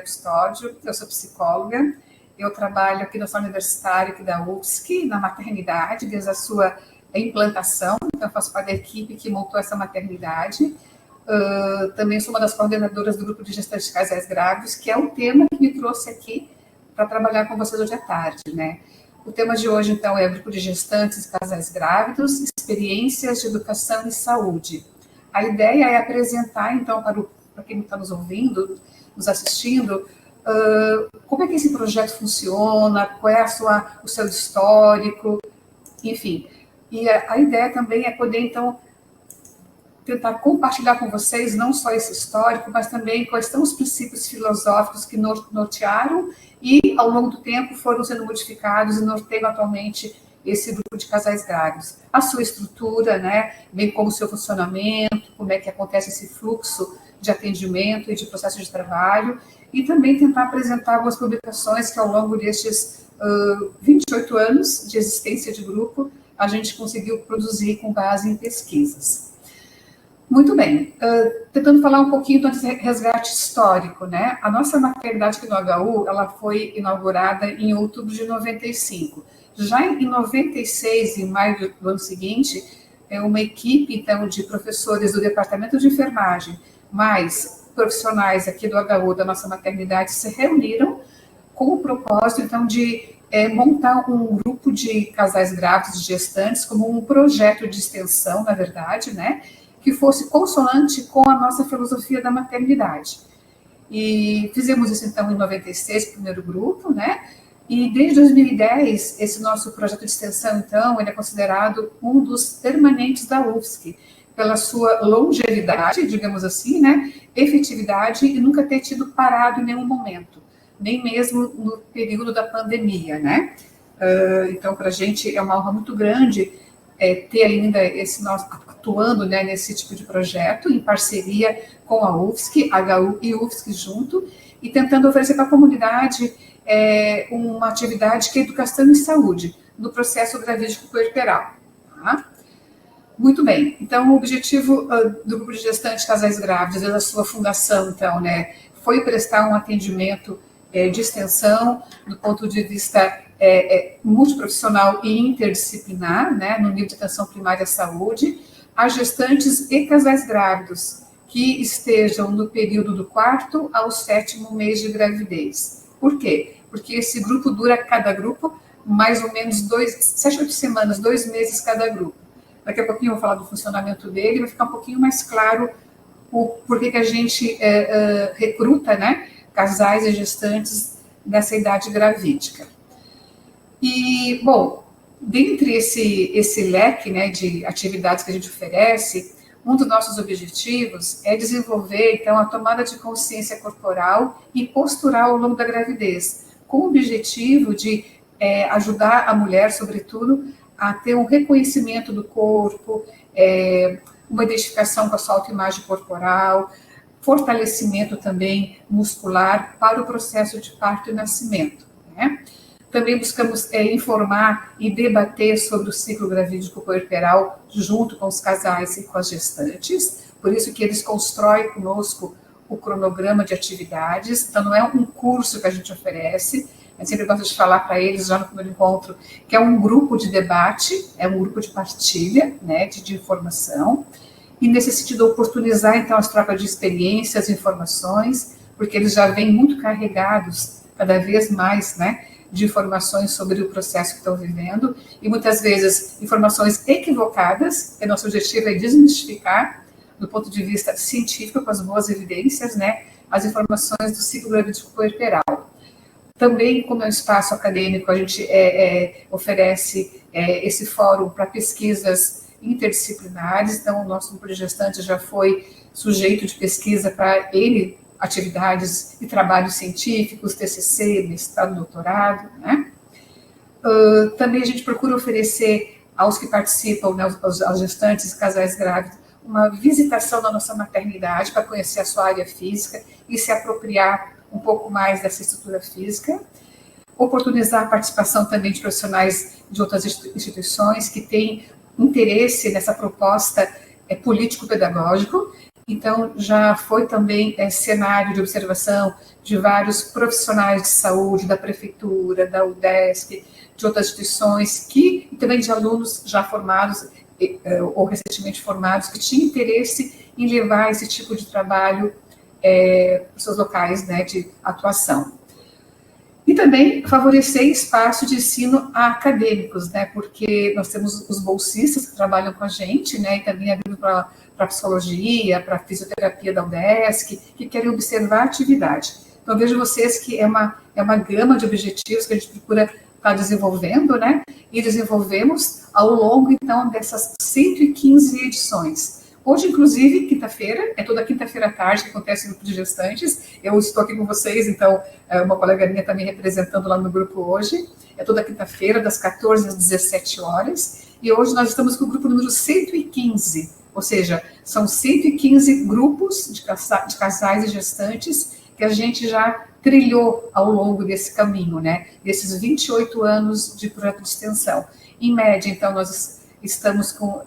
Custódio, eu sou psicóloga, eu trabalho aqui no Hospital Universitário aqui da UFSC, na maternidade, desde a sua implantação, então eu faço parte da equipe que montou essa maternidade. Também sou uma das coordenadoras do grupo de gestantes de casais grávidos, que é o tema que me trouxe aqui para trabalhar com vocês hoje à tarde, né? O tema de hoje, então, é o grupo de gestantes e casais grávidos, experiências de educação e saúde. A ideia é apresentar, então, para quem está nos ouvindo, nos assistindo, como é que esse projeto funciona, qual é o seu histórico, enfim. E a ideia também é poder, então, tentar compartilhar com vocês não só esse histórico, mas também quais são os princípios filosóficos que nortearam e, ao longo do tempo, foram sendo modificados e norteiam atualmente esse grupo de casais grávidos. A sua estrutura, né, bem como o seu funcionamento, como é que acontece esse fluxo de atendimento e de processo de trabalho, e também tentar apresentar algumas publicações que, ao longo destes 28 anos de existência de grupo, a gente conseguiu produzir com base em pesquisas. Muito bem, tentando falar um pouquinho desse resgate histórico, né? A nossa maternidade aqui no HU, ela foi inaugurada em outubro de 95. Já em 96, em maio do ano seguinte, uma equipe, então, de professores do departamento de enfermagem, mais profissionais aqui do HU, da nossa maternidade, se reuniram com o propósito, então, de montar um grupo de casais grávidos e gestantes como um projeto de extensão, na verdade, né, que fosse consonante com a nossa filosofia da maternidade. E fizemos isso, então, em 96, primeiro grupo, né, e desde 2010, esse nosso projeto de extensão, então, ele é considerado um dos permanentes da UFSC, pela sua longevidade, digamos assim, né, efetividade e nunca ter tido parado em nenhum momento, nem mesmo no período da pandemia, né? Então, para a gente é uma honra muito grande ter ainda esse nosso atuando, né, nesse tipo de projeto, em parceria com a UFSC, HU e UFSC junto, e tentando oferecer para a comunidade uma atividade que é educação e saúde, no processo gravídico puerperal. Tá? Muito bem, então o objetivo do grupo de gestantes casais grávidos, desde a sua fundação, então, né, foi prestar um atendimento de extensão, do ponto de vista multiprofissional e interdisciplinar, né, no nível de atenção primária à saúde, a gestantes e casais grávidos que estejam no período do 4º ao 7º mês de gravidez. Por quê? Porque esse grupo dura, cada grupo, mais ou menos 7 a 8 semanas, 2 meses cada grupo. Daqui a pouquinho eu vou falar do funcionamento dele, vai ficar um pouquinho mais claro o porquê que a gente recruta, né, casais e gestantes nessa idade gravídica. E, bom, dentre esse leque, né, de atividades que a gente oferece, um dos nossos objetivos é desenvolver, então, a tomada de consciência corporal e postural ao longo da gravidez, com o objetivo de ajudar a mulher, sobretudo, a ter um reconhecimento do corpo, uma identificação com a sua autoimagem corporal, fortalecimento também muscular para o processo de parto e nascimento, né? Também buscamos informar e debater sobre o ciclo gravídico puerperal junto com os casais e com as gestantes, por isso que eles constroem conosco o cronograma de atividades, então não é um curso que a gente oferece, eu sempre gosto de falar para eles, já no primeiro encontro, que é um grupo de debate, é um grupo de partilha, né, de informação, e nesse sentido oportunizar, então, as trocas de experiências, informações, porque eles já vêm muito carregados, cada vez mais, né, de informações sobre o processo que estão vivendo, e muitas vezes informações equivocadas, e nosso objetivo é desmistificar, do ponto de vista científico, com as boas evidências, né, as informações do ciclo gravídico puerperal. Também, como é um espaço acadêmico, a gente oferece esse fórum para pesquisas interdisciplinares, então o nosso grupo de gestantes já foi sujeito de pesquisa para atividades e trabalhos científicos, TCC, mestrado, doutorado, né? Também a gente procura oferecer aos que participam, né, aos gestantes e casais grávidos, uma visitação da nossa maternidade para conhecer a sua área física e se apropriar um pouco mais dessa estrutura física, oportunizar a participação também de profissionais de outras instituições que têm interesse nessa proposta político-pedagógico, então já foi também cenário de observação de vários profissionais de saúde, da prefeitura, da UDESC, de outras instituições, e também de alunos já formados ou recentemente formados, que tinham interesse em levar esse tipo de trabalho para os seus locais, né, de atuação. E também favorecer espaço de ensino a acadêmicos, né, porque nós temos os bolsistas que trabalham com a gente, né, e também abrindo para psicologia, para fisioterapia da UDESC, que querem observar a atividade. Então, vejo vocês que é uma gama de objetivos que a gente procura estar desenvolvendo, né, e desenvolvemos ao longo, então, dessas 115 edições. Hoje, inclusive, quinta-feira, é toda quinta-feira à tarde que acontece o grupo de gestantes. Eu estou aqui com vocês, então, uma colega minha está me representando lá no grupo hoje. É toda quinta-feira, das 14 às 17 horas. E hoje nós estamos com o grupo número 115, ou seja, são 115 grupos de casais e gestantes que a gente já trilhou ao longo desse caminho, né? Desses 28 anos de projeto de extensão. Em média, então, nós estamos com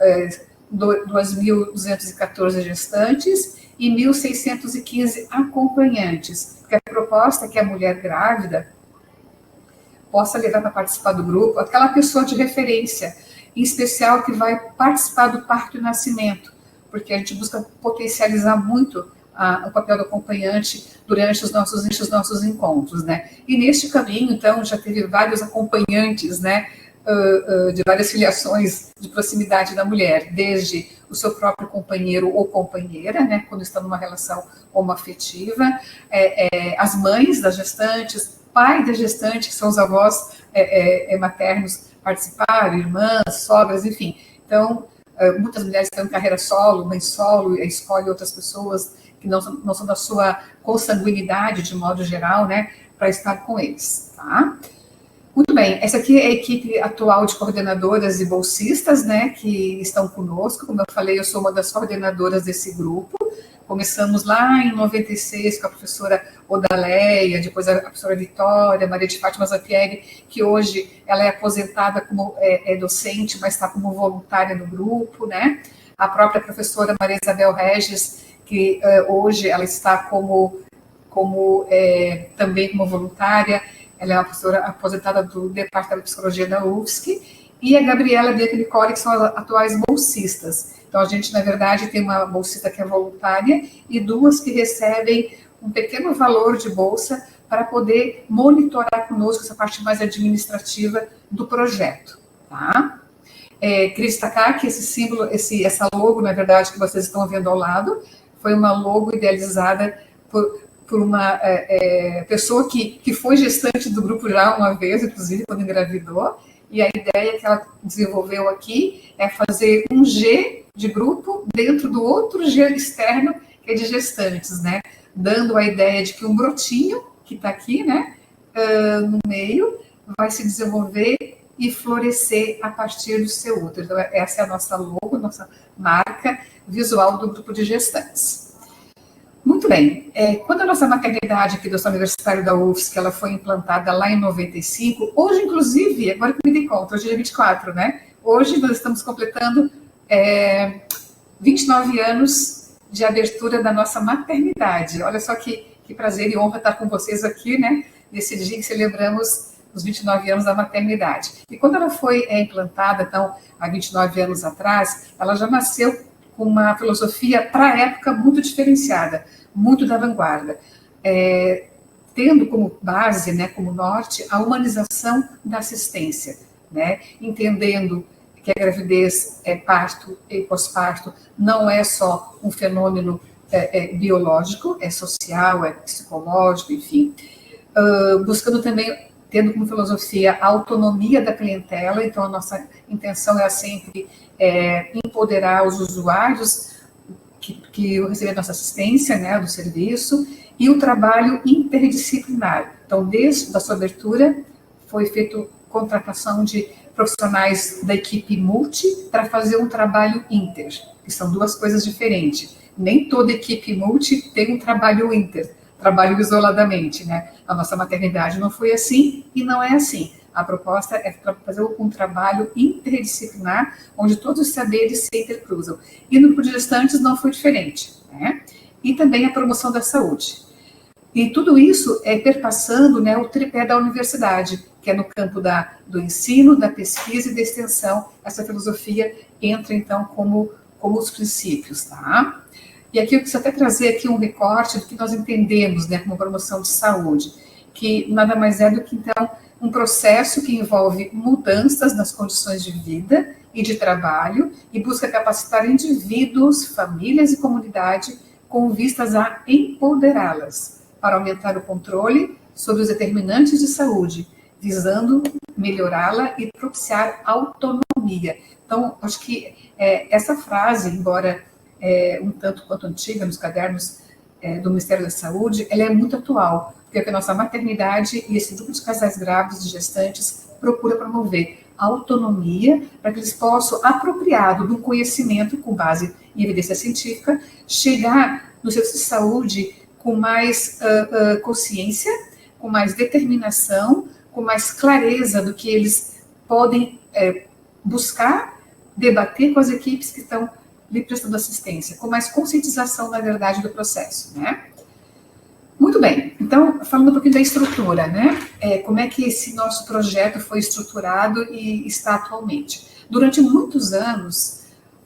2.214 gestantes e 1.615 acompanhantes. Porque a proposta é que a mulher grávida possa levar para participar do grupo aquela pessoa de referência, em especial que vai participar do parto e nascimento, porque a gente busca potencializar muito o papel do acompanhante durante os nossos encontros, né? E neste caminho, então, já teve vários acompanhantes, né? De várias filiações de proximidade da mulher, desde o seu próprio companheiro ou companheira, né, quando está numa relação homoafetiva, as mães das gestantes, pai da gestante, que são os avós maternos, participaram, irmãs, sogras, enfim. Então, muitas mulheres têm carreira solo, mãe solo, e escolhem outras pessoas que não são da sua consanguinidade, de modo geral, né, para estar com eles, tá? Muito bem, essa aqui é a equipe atual de coordenadoras e bolsistas, né, que estão conosco. Como eu falei, eu sou uma das coordenadoras desse grupo. Começamos lá em 96 com a professora Odaleia, depois a professora Vitória, Maria de Fátima Zampieri, que hoje ela é aposentada como docente, mas está como voluntária no grupo, né? A própria professora Maria Isabel Regis, que hoje ela está também como voluntária. Ela é uma professora aposentada do Departamento de Psicologia da UFSC, e a Gabriela Bianca Nicole, que são as atuais bolsistas. Então, a gente, na verdade, tem uma bolsista que é voluntária e duas que recebem um pequeno valor de bolsa para poder monitorar conosco essa parte mais administrativa do projeto, tá? Queria destacar que esse símbolo, essa logo, na verdade, que vocês estão vendo ao lado, foi uma logo idealizada por uma pessoa que foi gestante do grupo já uma vez, inclusive, quando engravidou, e a ideia que ela desenvolveu aqui é fazer um G de grupo dentro do outro G externo, que é de gestantes, né? Dando a ideia de que um brotinho, que está aqui, né, no meio, vai se desenvolver e florescer a partir do seu útero. Então, essa é a nossa logo, nossa marca visual do grupo de gestantes. Muito bem, quando a nossa maternidade aqui do Hospital Universitário da UFSC, ela foi implantada lá em 95, hoje, inclusive, agora que me dei conta, hoje é 24, né? Hoje nós estamos completando 29 anos de abertura da nossa maternidade. Olha só que prazer e honra estar com vocês aqui, né? Nesse dia que celebramos os 29 anos da maternidade. E quando ela foi implantada, então, há 29 anos atrás, ela já nasceu com uma filosofia, para a época, muito diferenciada, muito da vanguarda, tendo como base, né, como norte, a humanização da assistência, né, entendendo que a gravidez, parto e pós-parto não é só um fenômeno biológico, é social, é psicológico, enfim, buscando também, tendo como filosofia a autonomia da clientela. Então a nossa intenção é sempre empoderar os usuários que recebem a nossa assistência, né, do serviço, e o trabalho interdisciplinar. Então, desde a sua abertura, foi feita contratação de profissionais da equipe multi para fazer um trabalho inter, que são duas coisas diferentes. Nem toda equipe multi tem um trabalho inter, trabalho isoladamente, né? A nossa maternidade não foi assim e não é assim. A proposta é fazer um trabalho interdisciplinar, onde todos os saberes se intercruzam. E no grupo de gestantes não foi diferente, né? E também a promoção da saúde. E tudo isso é perpassando, né, o tripé da universidade, que é no campo do ensino, da pesquisa e da extensão. Essa filosofia entra, então, como os princípios, tá? E aqui eu preciso até trazer aqui um recorte do que nós entendemos, né, como promoção de saúde, que nada mais é do que, então, um processo que envolve mudanças nas condições de vida e de trabalho e busca capacitar indivíduos, famílias e comunidade com vistas a empoderá-las, para aumentar o controle sobre os determinantes de saúde, visando melhorá-la e propiciar autonomia. Então, acho que essa frase, embora um tanto quanto antiga nos cadernos do Ministério da Saúde, ela é muito atual, porque a nossa maternidade e esse grupo de casais grávidos e gestantes procura promover a autonomia para que eles possam, apropriado do conhecimento com base em evidência científica, chegar no serviço de saúde com mais consciência, com mais determinação, com mais clareza do que eles podem buscar, debater com as equipes que estão lhe prestando assistência, com mais conscientização, na verdade, do processo, né? Muito bem, então, falando um pouquinho da estrutura, né? Como é que esse nosso projeto foi estruturado e está atualmente. Durante muitos anos,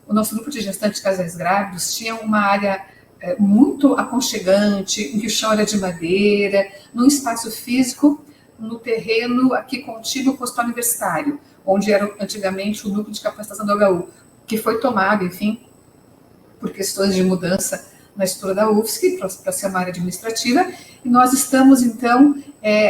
o nosso grupo de gestantes de casais grávidos tinha uma área muito aconchegante, em que o chão era de madeira, num espaço físico, no terreno aqui contíguo ao Hospital Universitário, onde era antigamente o núcleo de capacitação do HU, que foi tomado, enfim, por questões de mudança na estrutura da UFSC, para ser uma área administrativa, e nós estamos, então,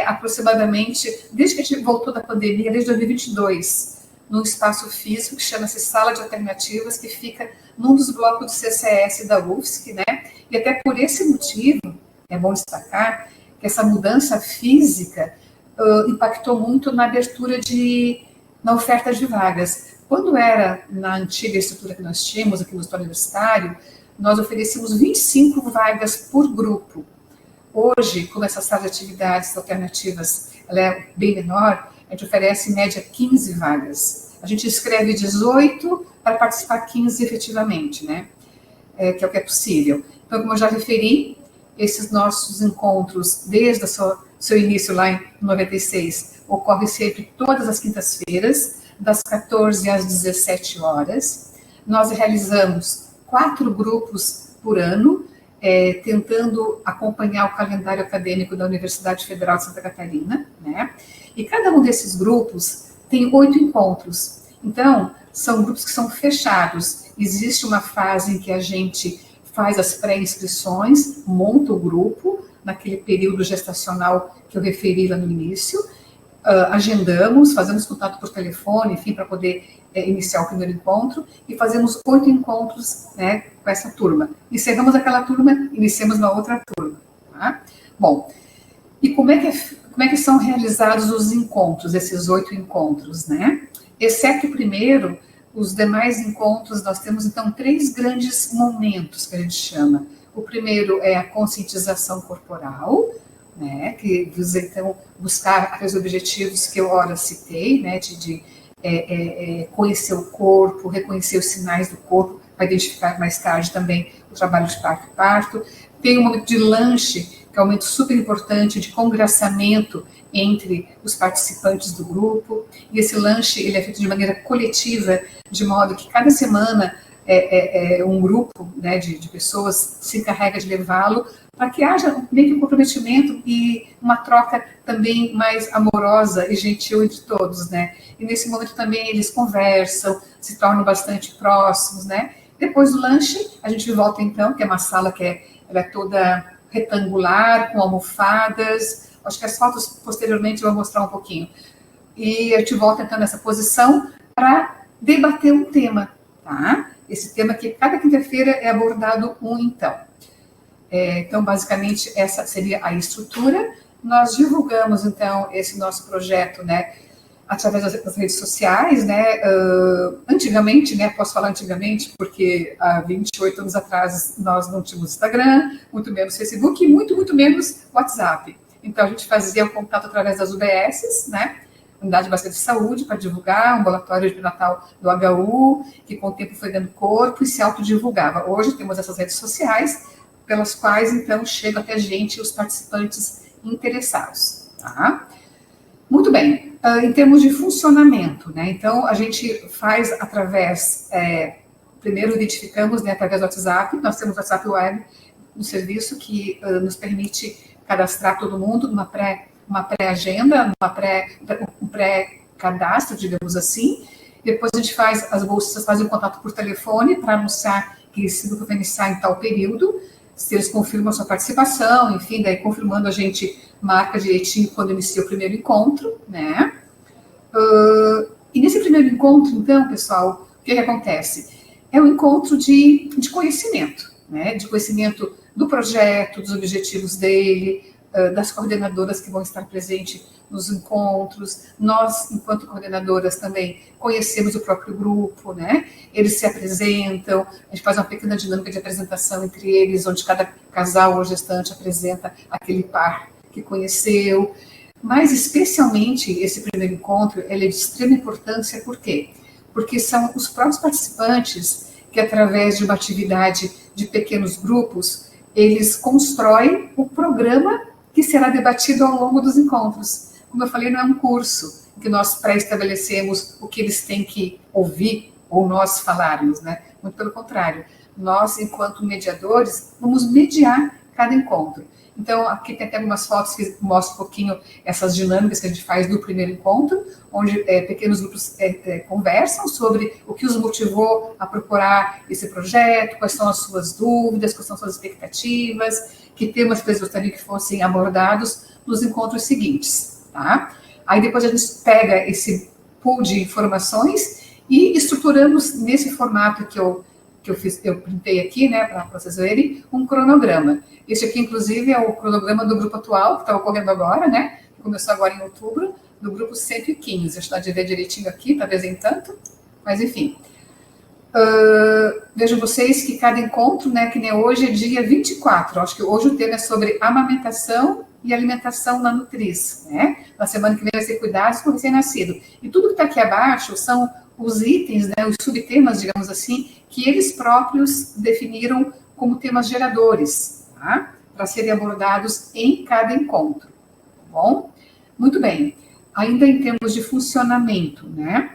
aproximadamente, desde que a gente voltou da pandemia, desde 2022, num espaço físico que chama-se Sala de Alternativas, que fica num dos blocos do CCS da UFSC, né? E até por esse motivo, é bom destacar que essa mudança física impactou muito na abertura na oferta de vagas. Quando era na antiga estrutura que nós tínhamos aqui no Hospital Universitário, nós oferecíamos 25 vagas por grupo. Hoje, como essa sala de atividades alternativas ela é bem menor, a gente oferece em média 15 vagas. A gente escreve 18 para participar 15 efetivamente, né? Que é o que é possível. Então, como eu já referi, esses nossos encontros, desde o seu início lá em 96, ocorrem sempre todas as quintas-feiras, das 14 às 17 horas. Nós realizamos 4 grupos por ano, tentando acompanhar o calendário acadêmico da Universidade Federal de Santa Catarina, né? E cada um desses grupos tem 8 encontros. Então, são grupos que são fechados. Existe uma fase em que a gente faz as pré-inscrições, monta o grupo, naquele período gestacional que eu referi lá no início, agendamos, fazemos contato por telefone, enfim, para poder iniciar o primeiro encontro, e fazemos 8 encontros, né, com essa turma. Encerramos aquela turma, iniciamos uma outra turma. Tá? Bom, e como é que são realizados os encontros, esses 8 encontros, né? Exceto o primeiro, os demais encontros, nós temos, então, 3 grandes momentos que a gente chama. O primeiro é a conscientização corporal, né, que visa, então, buscar aqueles objetivos que eu ora citei, né, de conhecer o corpo, reconhecer os sinais do corpo, para identificar mais tarde também o trabalho de parto e parto. Tem um momento de lanche, que é um momento super importante de congraçamento entre os participantes do grupo, e esse lanche ele é feito de maneira coletiva, de modo que cada semana um grupo, né, de pessoas se encarrega de levá-lo, para que haja meio que um comprometimento e uma troca também mais amorosa e gentil entre todos, né? E nesse momento também eles conversam, se tornam bastante próximos, né? Depois do lanche, a gente volta então, que é uma sala ela é toda retangular, com almofadas. Acho que as fotos posteriormente eu vou mostrar um pouquinho. E a gente volta então nessa posição para debater um tema, tá? Esse tema que cada quinta-feira é abordado então. Então, basicamente, essa seria a estrutura. Nós divulgamos, então, esse nosso projeto, né, através das redes sociais, né, antigamente, né, posso falar antigamente, porque há 28 anos atrás nós não tínhamos Instagram, muito menos Facebook e muito menos WhatsApp. Então, a gente fazia o contato através das UBSs, né, unidade básica de saúde para divulgar, um ambulatório de pré-natal do HU, que com o tempo foi dando corpo e se autodivulgava. Hoje temos essas redes sociais, pelas quais, então, chegam até a gente os participantes interessados. Tá? Muito bem. Em termos de funcionamento, né? Então, a gente faz através, primeiro identificamos, né, através do WhatsApp, nós temos o WhatsApp Web, um serviço que nos permite cadastrar todo mundo numa pré-agenda, um pré-cadastro, digamos assim. Depois a gente faz, as bolsistas fazem um contato por telefone para anunciar que esse grupo vai iniciar em tal período, se eles confirmam a sua participação, enfim, daí confirmando a gente marca direitinho quando inicia o primeiro encontro, né? E nesse primeiro encontro, então, pessoal, o que acontece? É um encontro de conhecimento, né? De conhecimento do projeto, dos objetivos dele, das coordenadoras que vão estar presentes nos encontros. Nós, enquanto coordenadoras, também conhecemos o próprio grupo, né? Eles se apresentam, a gente faz uma pequena dinâmica de apresentação entre eles, onde cada casal ou gestante apresenta aquele par que conheceu. Mas, especialmente, esse primeiro encontro, ele é de extrema importância, por quê? Porque são os próprios participantes que, através de uma atividade de pequenos grupos, eles constroem o programa que será debatido ao longo dos encontros. Como eu falei, não é um curso em que nós pré-estabelecemos o que eles têm que ouvir ou nós falarmos, né? Muito pelo contrário. Nós, enquanto mediadores, vamos mediar cada encontro. Então, aqui tem até algumas fotos que mostram um pouquinho essas dinâmicas que a gente faz no primeiro encontro, onde pequenos grupos conversam sobre o que os motivou a procurar esse projeto, quais são as suas dúvidas, quais são as suas expectativas, que temas que eles gostariam que fossem abordados nos encontros seguintes, tá? Aí depois a gente pega esse pool de informações e estruturamos nesse formato que eu printei aqui, né, para vocês verem, um cronograma. Esse aqui, inclusive, é o cronograma do grupo atual, que está ocorrendo agora, né, que começou agora em outubro, do grupo 115. Acho que dá de ver direitinho aqui, talvez em tanto, mas enfim. Vejam vocês que cada encontro, né, que nem hoje é dia 24, acho que hoje o tema é sobre amamentação e alimentação na Nutriz, né? Na semana que vem vai ser cuidados com o recém-nascido. E tudo que está aqui abaixo são os itens, né, os subtemas, digamos assim, que eles próprios definiram como temas geradores, tá? Para serem abordados em cada encontro, tá bom? Muito bem. Ainda em termos de funcionamento, né?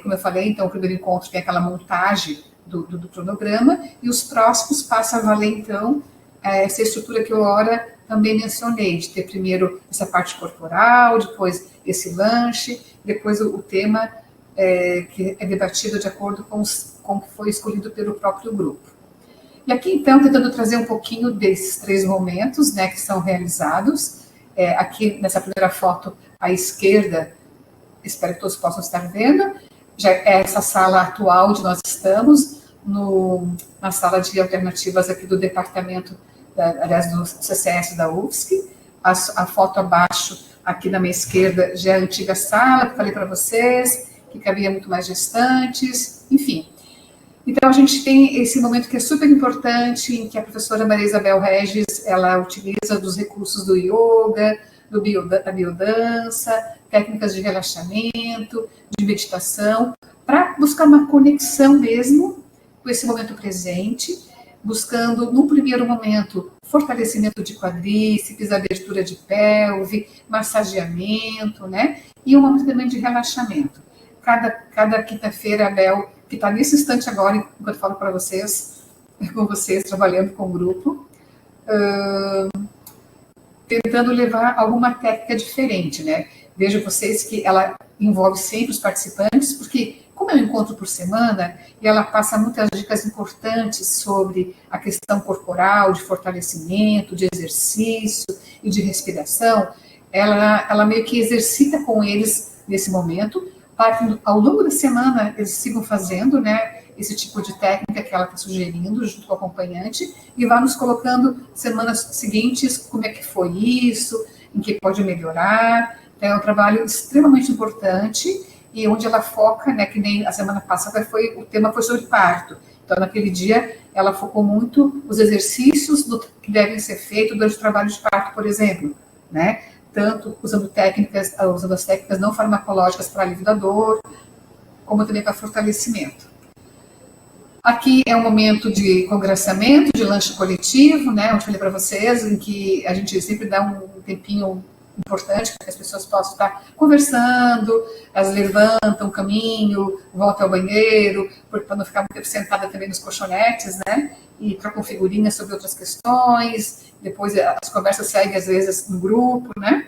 Como eu falei, então, o primeiro encontro tem aquela montagem do cronograma, e os próximos passam a valer, então, essa estrutura que eu agora também mencionei, de ter primeiro essa parte corporal, depois esse lanche, depois o tema que é debatido de acordo com o que foi escolhido pelo próprio grupo. E aqui, então, tentando trazer um pouquinho desses 3 momentos, né, que são realizados. Aqui, nessa primeira foto, à esquerda, espero que todos possam estar vendo, já é essa sala atual onde nós estamos, na sala de alternativas aqui do departamento, aliás, do CCS da UFSC. A foto abaixo, aqui na minha esquerda, já é a antiga sala, que eu falei para vocês, que cabia muito mais gestantes, enfim. Então, a gente tem esse momento que é super importante, em que a professora Maria Isabel Regis, ela utiliza dos recursos do yoga, da biodança, técnicas de relaxamento, de meditação, para buscar uma conexão mesmo com esse momento presente, buscando, no primeiro momento, fortalecimento de quadríceps, abertura de pelve, massageamento, né? E um momento também de relaxamento. Cada quinta-feira, a Bel, que está nesse instante agora, enquanto eu falo para vocês, com vocês, trabalhando com o grupo, tentando levar alguma técnica diferente, né? Vejo vocês que ela envolve sempre os participantes, porque como é um encontro por semana, e ela passa muitas dicas importantes sobre a questão corporal, de fortalecimento, de exercício e de respiração, ela meio que exercita com eles nesse momento, para ao longo da semana eles sigam fazendo, né, esse tipo de técnica que ela está sugerindo junto com o acompanhante, e vai nos colocando semanas seguintes como é que foi isso, em que pode melhorar. Então, é um trabalho extremamente importante, e onde ela foca, né, que nem a semana passada o tema foi sobre parto. Então, naquele dia, ela focou muito os exercícios que devem ser feitos durante o trabalho de parto, por exemplo, né? tanto usando as técnicas não farmacológicas para alívio da dor, como também para fortalecimento. Aqui é um momento de congraçamento, de lanche coletivo, né? Eu falei para vocês, em que a gente sempre dá um tempinho importante para que as pessoas possam estar conversando, elas levantam o caminho, voltam ao banheiro, para não ficar muito tempo sentada também nos colchonetes, né? E trocam figurinhas sobre outras questões, depois as conversas seguem às vezes no grupo, né?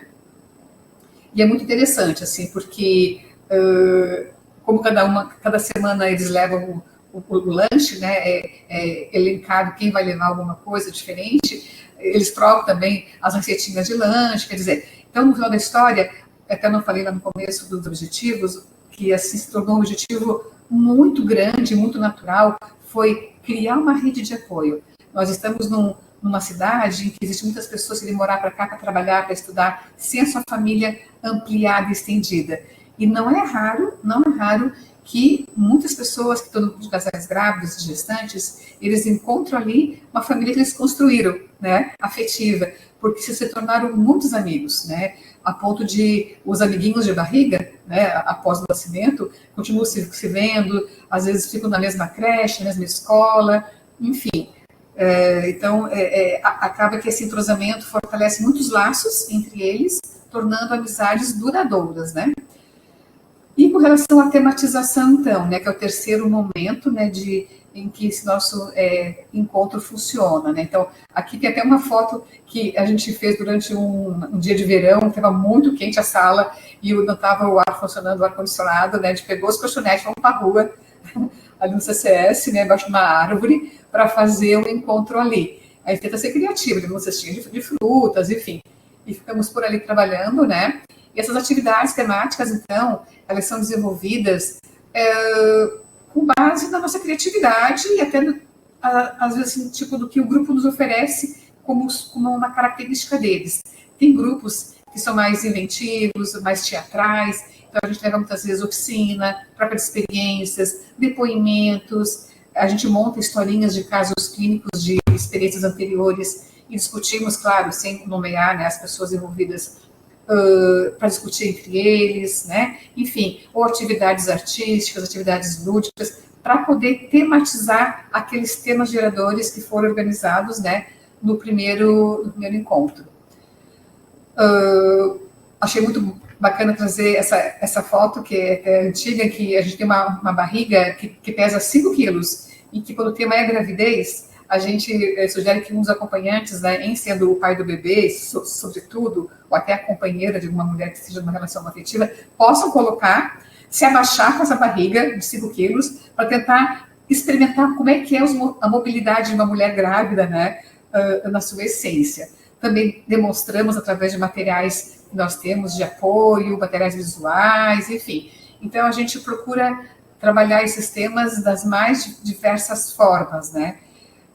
E é muito interessante, assim, porque como cada semana eles levam o lanche, né, é elencado quem vai levar alguma coisa diferente, eles trocam também as receitinhas de lanche, quer dizer, então no final da história, até não falei lá no começo dos objetivos, que assim se tornou um objetivo muito grande, muito natural, foi criar uma rede de apoio. Nós estamos numa cidade em que existem muitas pessoas que vêm morar para cá para trabalhar, para estudar, sem a sua família ampliada e estendida. E não é raro que muitas pessoas que estão no grupo de casais grávidos e gestantes, eles encontram ali uma família que eles construíram, né, afetiva, porque se tornaram muitos amigos, né, a ponto de os amiguinhos de barriga, né, após o nascimento, continuam se vendo, às vezes ficam na mesma creche, na mesma escola, enfim. Então, acaba que esse entrosamento fortalece muitos laços entre eles, tornando amizades duradouras, né? E com relação à tematização, então, né, que é o terceiro momento, né, em que esse nosso encontro funciona, né? Então, aqui tem até uma foto que a gente fez durante um dia de verão, estava muito quente a sala e não estava o ar funcionando, o ar-condicionado, né? A gente pegou os colchonetes, fomos para a rua, ali no CCS, né, embaixo de uma árvore, para fazer um encontro ali. A gente tenta ser criativo, uma cestinha de frutas, enfim. E ficamos por ali trabalhando, né? E essas atividades temáticas, então, elas são desenvolvidas com base na nossa criatividade e até, às vezes, assim, tipo, do que o grupo nos oferece como uma característica deles. Tem grupos que são mais inventivos, mais teatrais, então a gente leva muitas vezes oficina, próprias experiências, depoimentos, a gente monta historinhas de casos clínicos de experiências anteriores e discutimos, claro, sem nomear, né, as pessoas envolvidas para discutir entre eles, né? Enfim, ou atividades artísticas, atividades lúdicas, para poder tematizar aqueles temas geradores que foram organizados, né, no primeiro encontro. Achei muito bacana trazer essa foto, que é antiga, que a gente tem uma barriga que pesa 5 quilos, e que quando o tema é a gravidez, a gente sugere que um dos acompanhantes, né, em sendo o pai do bebê, sobretudo, ou até a companheira de uma mulher que esteja numa relação afetiva, possam colocar, se abaixar com essa barriga de 5 quilos, para tentar experimentar como é que é a mobilidade de uma mulher grávida, né, na sua essência. Também demonstramos através de materiais que nós temos de apoio, materiais visuais, enfim. Então, a gente procura trabalhar esses temas das mais diversas formas, né?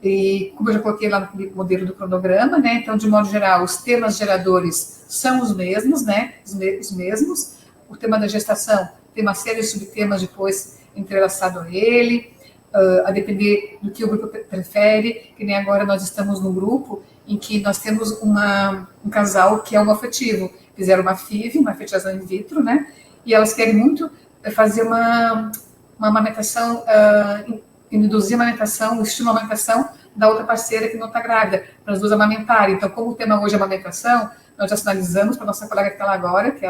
E, como eu já coloquei lá no modelo do cronograma, né? Então, de modo geral, os temas geradores são os mesmos, né? Os mesmos. O tema da gestação tem uma série de subtemas depois entrelaçado a ele, a depender do que o grupo prefere, que nem agora nós estamos num grupo em que nós temos um casal que é homoafetivo. Fizeram uma FIV, uma fertilização in vitro, né? E elas querem muito fazer uma amamentação, induzir a amamentação, o estímulo à amamentação da outra parceira que não está grávida, para as duas amamentarem. Então, como o tema hoje é amamentação, nós já sinalizamos para a nossa colega que está lá agora, que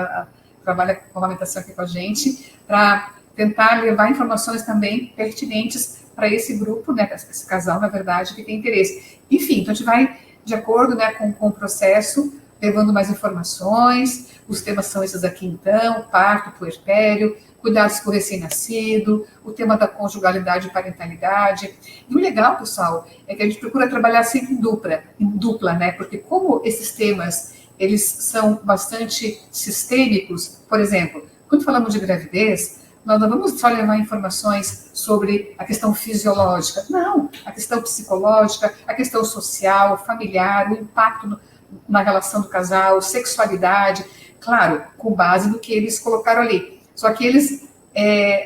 trabalha com amamentação aqui com a gente, para tentar levar informações também pertinentes para esse grupo, né, para esse casal, na verdade, que tem interesse. Enfim, então a gente vai de acordo, né, com o processo, levando mais informações. Os temas são esses aqui, então: parto, puerpério, cuidados com o recém-nascido, o tema da conjugalidade e parentalidade. E o legal, pessoal, é que a gente procura trabalhar sempre em dupla, né? Porque como esses temas, eles são bastante sistêmicos, por exemplo, quando falamos de gravidez, nós não vamos só levar informações sobre a questão fisiológica, não, a questão psicológica, a questão social, familiar, o impacto na relação do casal, sexualidade, claro, com base no que eles colocaram ali. Só que eles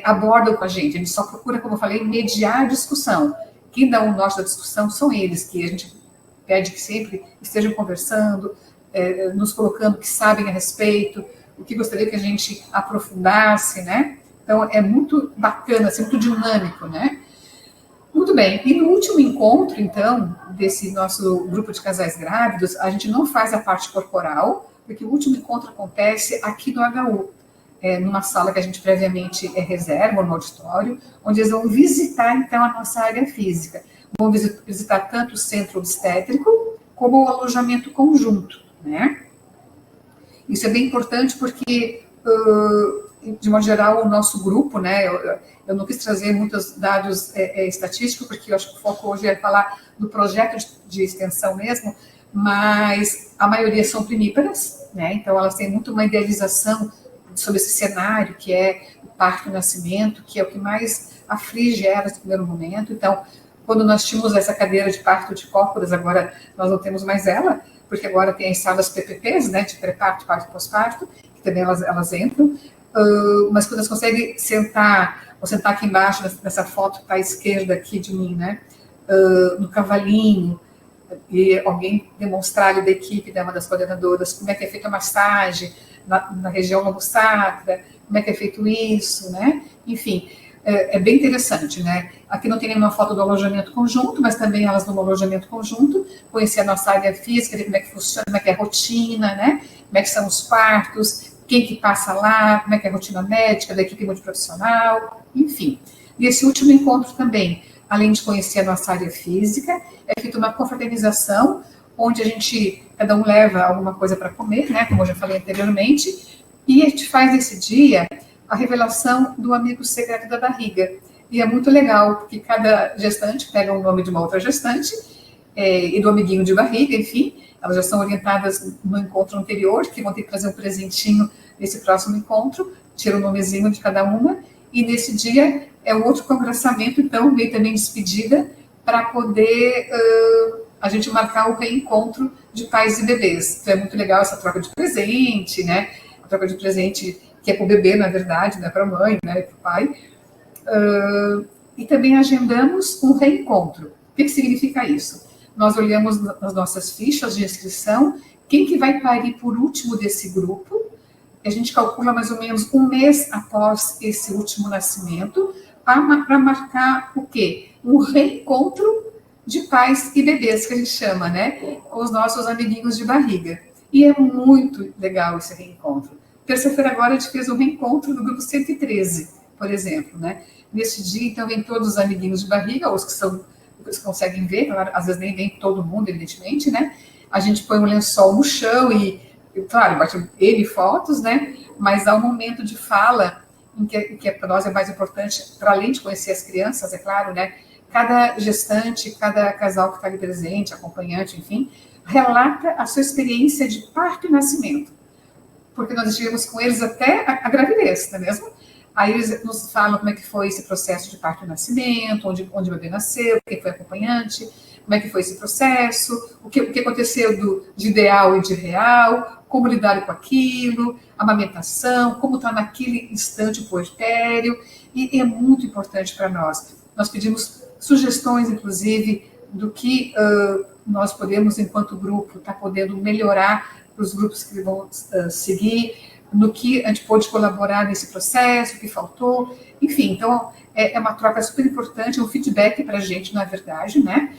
abordam com a gente só procura, como eu falei, mediar a discussão. Quem dá o norte da discussão são eles, que a gente pede que sempre estejam conversando, nos colocando que sabem a respeito, o que gostaria que a gente aprofundasse, né? Então, é muito bacana, assim, muito dinâmico, né? Muito bem, e no último encontro, então, desse nosso grupo de casais grávidos, a gente não faz a parte corporal, porque o último encontro acontece aqui no HU, numa sala que a gente previamente reserva, no auditório, onde eles vão visitar, então, a nossa área física. Vão visitar tanto o centro obstétrico, como o alojamento conjunto, né? Isso é bem importante porque, de modo geral, o nosso grupo, né? Eu não quis trazer muitos dados estatísticos, porque eu acho que o foco hoje é falar do projeto de extensão mesmo, mas a maioria são primíparas, né? Então elas têm muito uma idealização sobre esse cenário, que é o parto e o nascimento, que é o que mais aflige elas no primeiro momento. Então, quando nós tínhamos essa cadeira de parto de cócoras, agora nós não temos mais ela, porque agora tem as salas PPPs, né, de pré-parto, parto e pós-parto, que também elas entram, mas quando elas conseguem sentar, vou sentar aqui embaixo, nessa foto que está à esquerda aqui de mim, né, no cavalinho, e alguém demonstrar ali da equipe, né, uma das coordenadoras, como é que é feita a massagem na região lobo-sacra, como é que é feito isso, né, enfim, é bem interessante, né? Aqui não tem nenhuma foto do alojamento conjunto, mas também elas no alojamento conjunto, conhecer a nossa área física, ver como é que funciona, como é que é a rotina, né? Como é que são os partos, quem que passa lá, como é que é a rotina médica da equipe multiprofissional, enfim. E esse último encontro também, além de conhecer a nossa área física, é feita uma confraternização, onde cada um leva alguma coisa para comer, né? Como eu já falei anteriormente, e a gente faz esse dia a revelação do amigo secreto da barriga. E é muito legal, porque cada gestante pega o nome de uma outra gestante, e do amiguinho de barriga, enfim, elas já são orientadas no encontro anterior, que vão ter que trazer um presentinho nesse próximo encontro, tira o nomezinho de cada uma, e nesse dia é um outro congressamento, então, meio também despedida, para poder a gente marcar o reencontro de pais e bebês. Então é muito legal essa troca de presente, né? A troca de presente que é para o bebê, na verdade, né, para a mãe, né, para o pai. E também agendamos um reencontro. O que significa isso? Nós olhamos nas nossas fichas de inscrição quem que vai parir por último desse grupo. A gente calcula mais ou menos um mês após esse último nascimento para marcar o quê? Um reencontro de pais e bebês, que a gente chama, né? Com os nossos amiguinhos de barriga. E é muito legal esse reencontro. Terça-feira agora a gente fez um reencontro do grupo 113, por exemplo, né? Nesse dia, então, vem todos os amiguinhos de barriga, os que conseguem ver, claro, às vezes nem vem todo mundo, evidentemente, né? A gente põe um lençol no chão e claro, bate ele fotos, né? Mas há um momento de fala em que para nós é mais importante, para além de conhecer as crianças, é claro, né? Cada gestante, cada casal que está ali presente, acompanhante, enfim, relata a sua experiência de parto e nascimento. Porque nós estivemos com eles até a gravidez, não é mesmo? Aí eles nos falam como é que foi esse processo de parto e nascimento, onde o bebê nasceu, quem foi acompanhante, como é que foi esse processo, o que aconteceu de ideal e de real, como lidaram com aquilo, amamentação, como está naquele instante o puerpério, e é muito importante para nós. Nós pedimos sugestões, inclusive, do que nós podemos, enquanto grupo, estar podendo melhorar para os grupos que vão seguir, no que a gente pôde colaborar nesse processo, o que faltou, enfim, então é uma troca super importante, é um feedback para a gente, na verdade, né?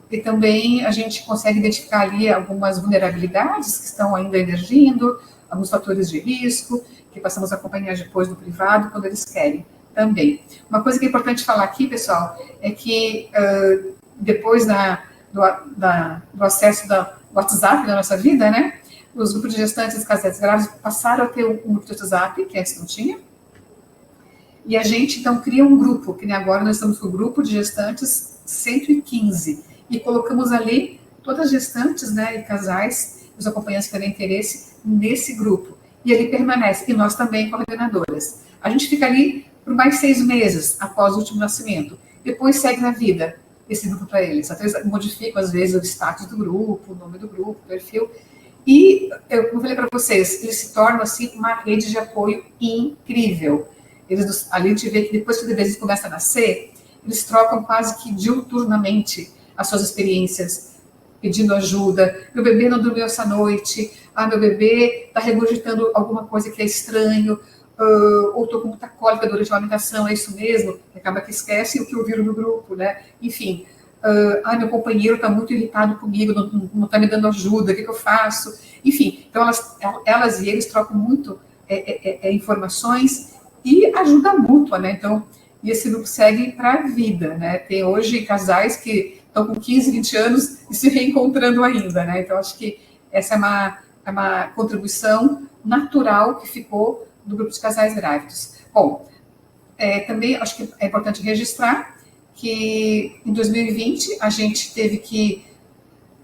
E também a gente consegue identificar ali algumas vulnerabilidades que estão ainda emergindo, alguns fatores de risco, que passamos a acompanhar depois no privado, quando eles querem também. Uma coisa que é importante falar aqui, pessoal, é que depois do acesso do WhatsApp na nossa vida, né? Os grupos de gestantes e casais grávidos passaram a ter um grupo de WhatsApp, que antes não tinha. E a gente, então, cria um grupo, que nem agora nós estamos com o grupo de gestantes 115. E colocamos ali todas as gestantes, né, e casais, os acompanhantes que têm interesse nesse grupo. E ele permanece, e nós também, coordenadoras. A gente fica ali por mais 6 meses após o último nascimento. Depois segue na vida esse grupo para eles. Até eles modificam, às vezes, o status do grupo, o nome do grupo, o perfil. E, como eu falei para vocês, eles se tornam, assim, uma rede de apoio incrível. Ali a gente vê que depois que o bebê começa a nascer, eles trocam quase que diuturnamente as suas experiências pedindo ajuda, meu bebê não dormiu essa noite, meu bebê está regurgitando alguma coisa que é estranho, ou estou com muita cólica durante a alimentação, é isso mesmo? Acaba que esquece o que ouviram no grupo, né? Enfim, meu companheiro está muito irritado comigo, não está me dando ajuda, o que eu faço? Enfim, então elas e eles trocam muito informações e ajuda mútua, né? Então, e esse grupo segue para a vida, né? Tem hoje casais que estão com 15, 20 anos e se reencontrando ainda, né? Então, acho que essa é uma contribuição natural que ficou do grupo de casais grávidos. Bom, também acho que é importante registrar que em 2020 a gente teve que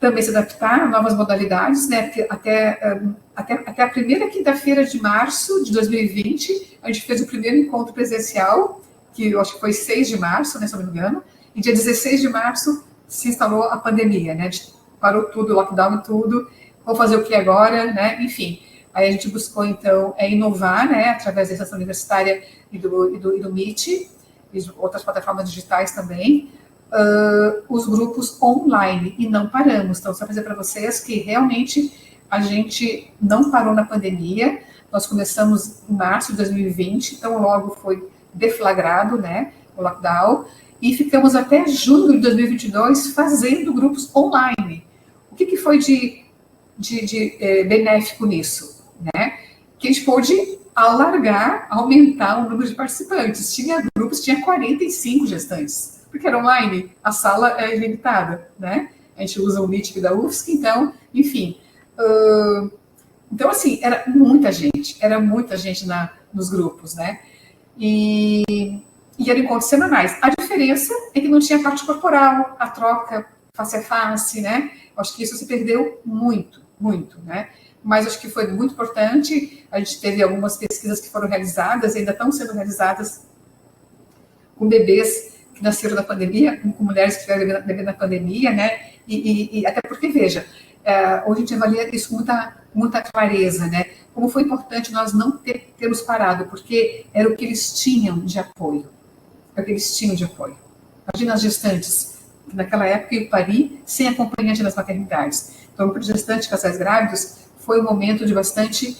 também se adaptar a novas modalidades, né? Porque até a primeira quinta-feira de março de 2020, a gente fez o primeiro encontro presencial, que eu acho que foi 6 de março, né, se não me engano, e dia 16 de março se instalou a pandemia, né? A gente parou tudo, lockdown e tudo, vamos fazer o que agora, né? Enfim, aí a gente buscou, então, inovar, né, através da estação universitária e do Meet, e de outras plataformas digitais também, os grupos online, e não paramos. Então, só para dizer para vocês que realmente a gente não parou na pandemia, nós começamos em março de 2020, então logo foi deflagrado, né, o lockdown, e ficamos até junho de 2022 fazendo grupos online. O que foi de benéfico nisso, né? Que a gente pôde aumentar o número de participantes. Tinha grupos, tinha 45 gestantes, porque era online, a sala é limitada, né? A gente usa o Meet da UFSC, então, enfim. Então, assim, era muita gente nos grupos, né? E eram encontros semanais. A diferença é que não tinha parte corporal, a troca face a face, né? Acho que isso se perdeu muito, né? Mas acho que foi muito importante. A gente teve algumas pesquisas que foram realizadas, ainda estão sendo realizadas com bebês que nasceram na pandemia, com mulheres que tiveram bebê na pandemia, né? E até porque, veja, hoje a gente avalia isso com muita clareza, né? Como foi importante nós não termos parado, porque era o que eles tinham de apoio. Imagina as gestantes, que naquela época eu pari sem acompanhante nas maternidades. Então, o grupo de gestantes de casais grávidos foi um momento de bastante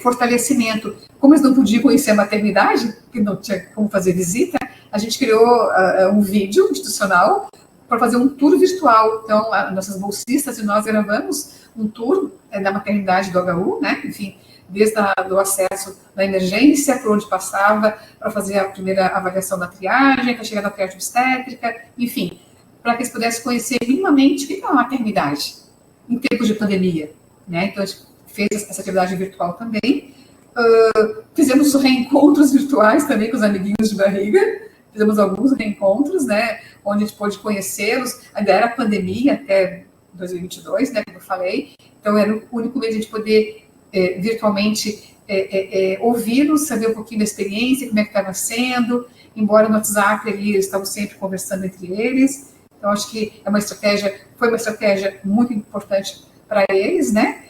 fortalecimento. Como eles não podiam conhecer a maternidade, que não tinha como fazer visita, a gente criou um vídeo institucional para fazer um tour virtual. Então, nossas bolsistas e nós gravamos um tour da maternidade do HU, né? Enfim, desde do acesso da emergência, por onde passava, para fazer a primeira avaliação da triagem, para chegar na triagem obstétrica, enfim, para que eles pudessem conhecer minimamente o que é uma maternidade em tempos de pandemia, né? Então, a gente fez essa atividade virtual também. Fizemos reencontros virtuais também com os amiguinhos de barriga, fizemos alguns reencontros, né? Onde a gente pôde conhecê-los. Ainda era pandemia até 2022, né? Como eu falei. Então, era o único meio de a gente poder virtualmente ouvi-los, saber um pouquinho da experiência, como é que estava sendo. Embora no WhatsApp ali, eles estavam sempre conversando entre eles. Então, acho que foi uma estratégia muito importante para eles, né?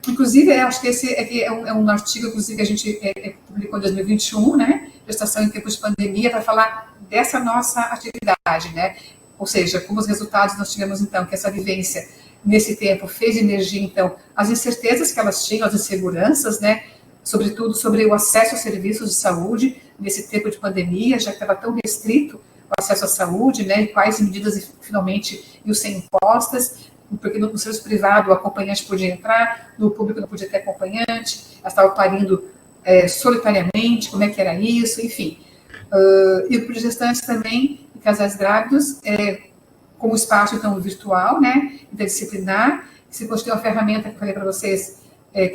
Inclusive, acho que esse é um artigo, inclusive, que a gente publicou em 2021, né? Gestação em tempos de pandemia, para falar dessa nossa atividade, né? Ou seja, como os resultados nós tivemos, então, que essa vivência nesse tempo fez emergir, então, as incertezas que elas tinham, as inseguranças, né? Sobretudo sobre o acesso a serviços de saúde nesse tempo de pandemia, já que estava tão restrito o acesso à saúde, né? E quais medidas finalmente iam ser impostas, porque no serviço privado o acompanhante podia entrar, no público não podia ter acompanhante, elas estavam parindo solitariamente, como é que era isso, enfim. E o grupo de gestantes também, em casais grávidos, como espaço, então, virtual, né, interdisciplinar, se constituiu uma ferramenta que eu falei para vocês,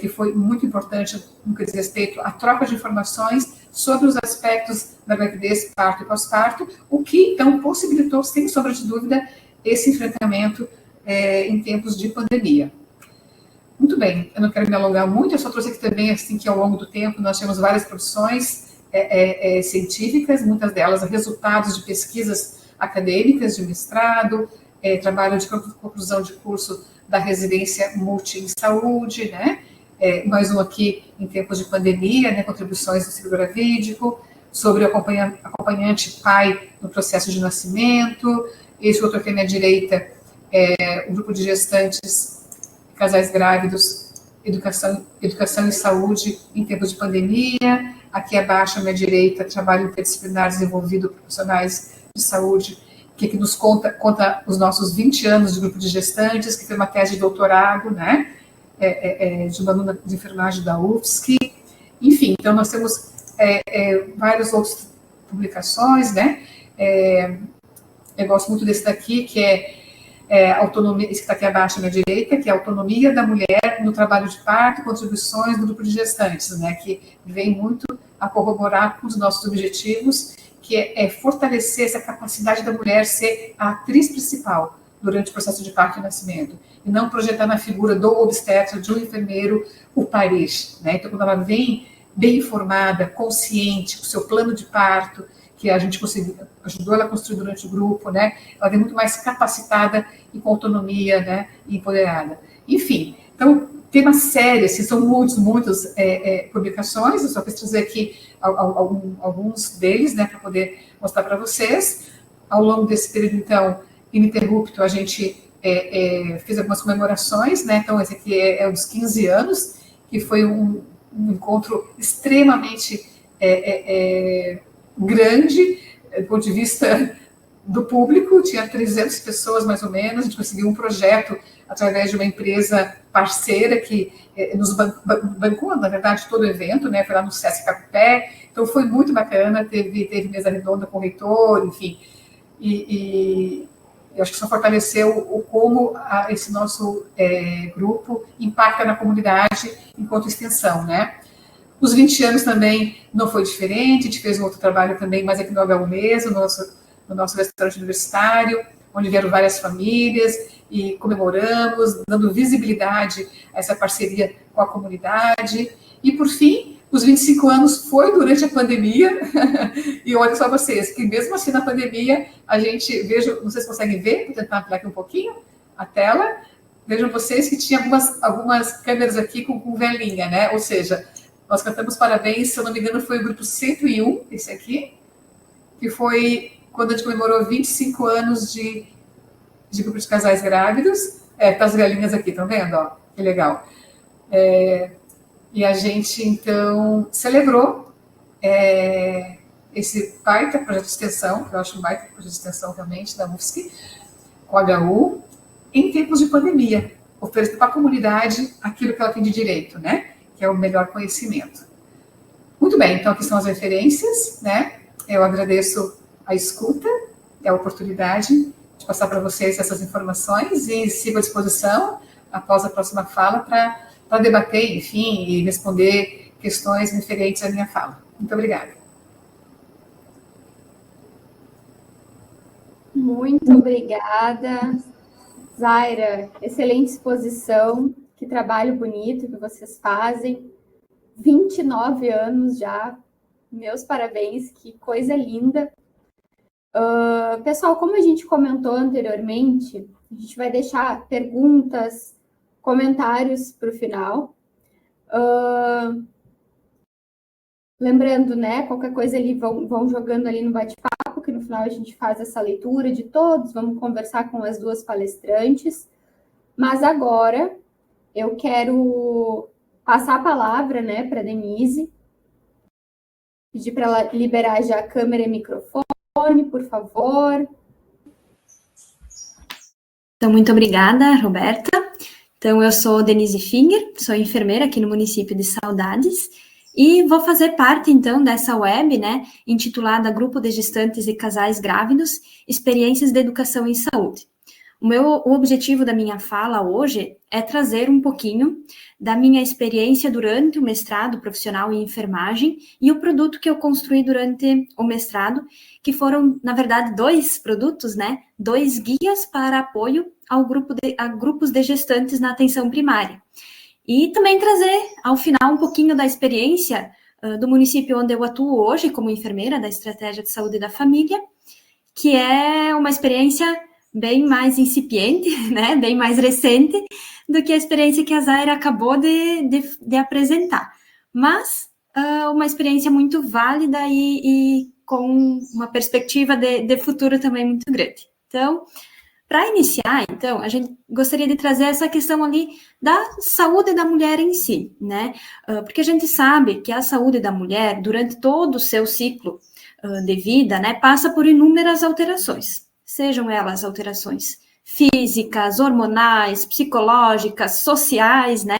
que foi muito importante no que diz respeito à troca de informações sobre os aspectos da gravidez, parto e pós-parto, o que, então, possibilitou, sem sombra de dúvida, esse enfrentamento em tempos de pandemia. Muito bem, eu não quero me alongar muito, eu só trouxe aqui também, assim, que ao longo do tempo nós temos várias produções científicas, muitas delas resultados de pesquisas acadêmicas, de mestrado, trabalho de conclusão de curso da residência multi em saúde, né? Mais um aqui em tempos de pandemia, né? Contribuições do ciclo gravídico, sobre o acompanhante pai no processo de nascimento. Esse outro aqui à minha direita o grupo de gestantes, casais grávidos, educação e saúde em tempos de pandemia. Aqui abaixo, à minha direita, trabalho interdisciplinar desenvolvido por profissionais de saúde, que nos conta os nossos 20 anos de grupo de gestantes, que foi uma tese de doutorado, né, de uma aluna de enfermagem da UFSC. Enfim, então nós temos várias outras publicações, né. Eu gosto muito desse daqui, que autonomia, esse que está aqui abaixo à minha direita, que é a autonomia da mulher no trabalho de parto e contribuições do grupo de gestantes, né, que vem muito a corroborar com os nossos objetivos, que é fortalecer essa capacidade da mulher ser a atriz principal durante o processo de parto e nascimento, e não projetar na figura do obstetra, de um enfermeiro, o parir, né. Então, quando ela vem bem informada, consciente, com o seu plano de parto, que a gente ajudou ela a construir durante o grupo, né? Ela vem muito mais capacitada e com autonomia, né? E empoderada. Enfim, então, tem uma série, assim, são muitas publicações, eu só quis trazer aqui alguns deles, né? Para poder mostrar para vocês. Ao longo desse período, então, ininterrupto, a gente fez algumas comemorações, né? Então, esse aqui é dos 15 anos, que foi um encontro extremamente grande, do ponto de vista do público, tinha 300 pessoas mais ou menos, a gente conseguiu um projeto através de uma empresa parceira que nos bancou, na verdade, todo o evento, né, foi lá no Sesc Capupé, então foi muito bacana, teve mesa redonda com o reitor, enfim, e eu acho que só fortaleceu como esse nosso grupo impacta na comunidade enquanto extensão, né. Os 20 anos também não foi diferente, a gente fez um outro trabalho também, mas aqui no HU mesmo, no nosso restaurante universitário, onde vieram várias famílias e comemoramos, dando visibilidade a essa parceria com a comunidade. E, por fim, os 25 anos foi durante a pandemia, e olha só vocês, que mesmo assim na pandemia, a gente, não sei se conseguem ver, vou tentar ampliar aqui um pouquinho a tela, vejam vocês que tinha algumas câmeras aqui com velhinha, né? Ou seja, nós cantamos parabéns, se eu não me engano, foi o grupo 101, esse aqui, que foi quando a gente comemorou 25 anos de grupo de casais grávidos. Tá as galinhas aqui, estão vendo? Ó, que legal. E a gente, então, celebrou esse baita projeto de extensão, que eu acho um baita projeto de extensão realmente, da UFSC, com a HU, em tempos de pandemia, oferecendo para a comunidade aquilo que ela tem de direito, né? Que é o melhor conhecimento. Muito bem, então aqui são as referências, né? Eu agradeço a escuta e a oportunidade de passar para vocês essas informações e sigo à disposição, após a próxima fala, para debater, enfim, e responder questões referentes à minha fala. Muito obrigada. Muito obrigada, Zaira. Excelente exposição. Que trabalho bonito que vocês fazem. 29 anos já. Meus parabéns, que coisa linda. Pessoal, como a gente comentou anteriormente, a gente vai deixar perguntas, comentários para o final. Lembrando, né, qualquer coisa ali vão jogando ali no bate-papo, que no final a gente faz essa leitura de todos, vamos conversar com as duas palestrantes. Mas agora eu quero passar a palavra, né, para a Denise, pedir para ela liberar já a câmera e microfone, por favor. Então, muito obrigada, Roberta. Então, eu sou Denise Finger, sou enfermeira aqui no município de Saudades e vou fazer parte, então, dessa web, né, intitulada Grupo de Gestantes e Casais Grávidos, Experiências de Educação em Saúde. O objetivo da minha fala hoje é trazer um pouquinho da minha experiência durante o mestrado profissional em enfermagem e o produto que eu construí durante o mestrado, que foram, na verdade, 2 produtos, né? 2 guias para apoio a grupos de gestantes na atenção primária. E também trazer, ao final, um pouquinho da experiência do município onde eu atuo hoje como enfermeira da Estratégia de Saúde da Família, que é uma experiência bem mais incipiente, né, bem mais recente do que a experiência que a Zaira acabou de apresentar. Mas uma experiência muito válida e com uma perspectiva de futuro também muito grande. Então, Para iniciar, então, a gente gostaria de trazer essa questão ali da saúde da mulher em si, né? Porque a gente sabe que a saúde da mulher, durante todo o seu ciclo de vida, né, passa por inúmeras alterações, sejam elas alterações físicas, hormonais, psicológicas, sociais, né?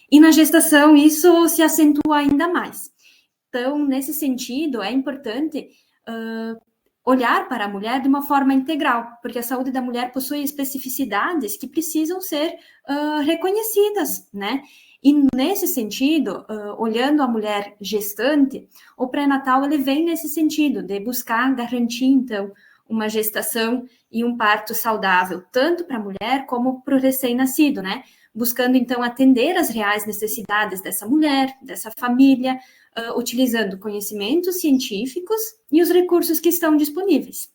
E na gestação isso se acentua ainda mais. Então, nesse sentido, é importante olhar para a mulher de uma forma integral, porque a saúde da mulher possui especificidades que precisam ser reconhecidas, né? E nesse sentido, olhando a mulher gestante, o pré-natal ele vem nesse sentido, de buscar garantir, então, uma gestação e um parto saudável, tanto para a mulher como para o recém-nascido, né? Buscando, então, atender às reais necessidades dessa mulher, dessa família, utilizando conhecimentos científicos e os recursos que estão disponíveis.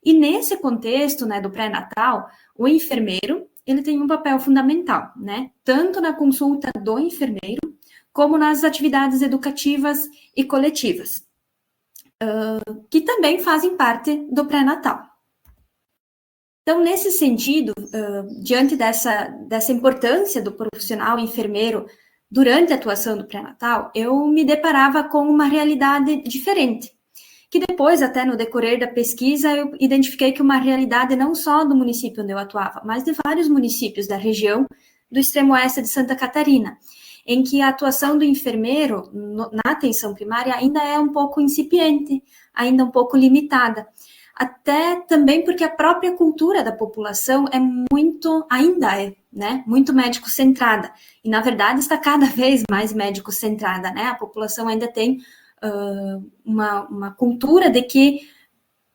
E nesse contexto, né, do pré-natal, o enfermeiro, ele tem um papel fundamental, né, tanto na consulta do enfermeiro, como nas atividades educativas e coletivas, que também fazem parte do pré-natal. Então, nesse sentido, diante dessa importância do profissional enfermeiro durante a atuação do pré-natal, eu me deparava com uma realidade diferente, que depois, até no decorrer da pesquisa, eu identifiquei que uma realidade não só do município onde eu atuava, mas de vários municípios da região do extremo oeste de Santa Catarina, em que a atuação do enfermeiro na atenção primária ainda é um pouco incipiente, ainda um pouco limitada. Até também porque a própria cultura da população é muito médico-centrada, e na verdade está cada vez mais médico-centrada, né? A população ainda tem uma cultura de que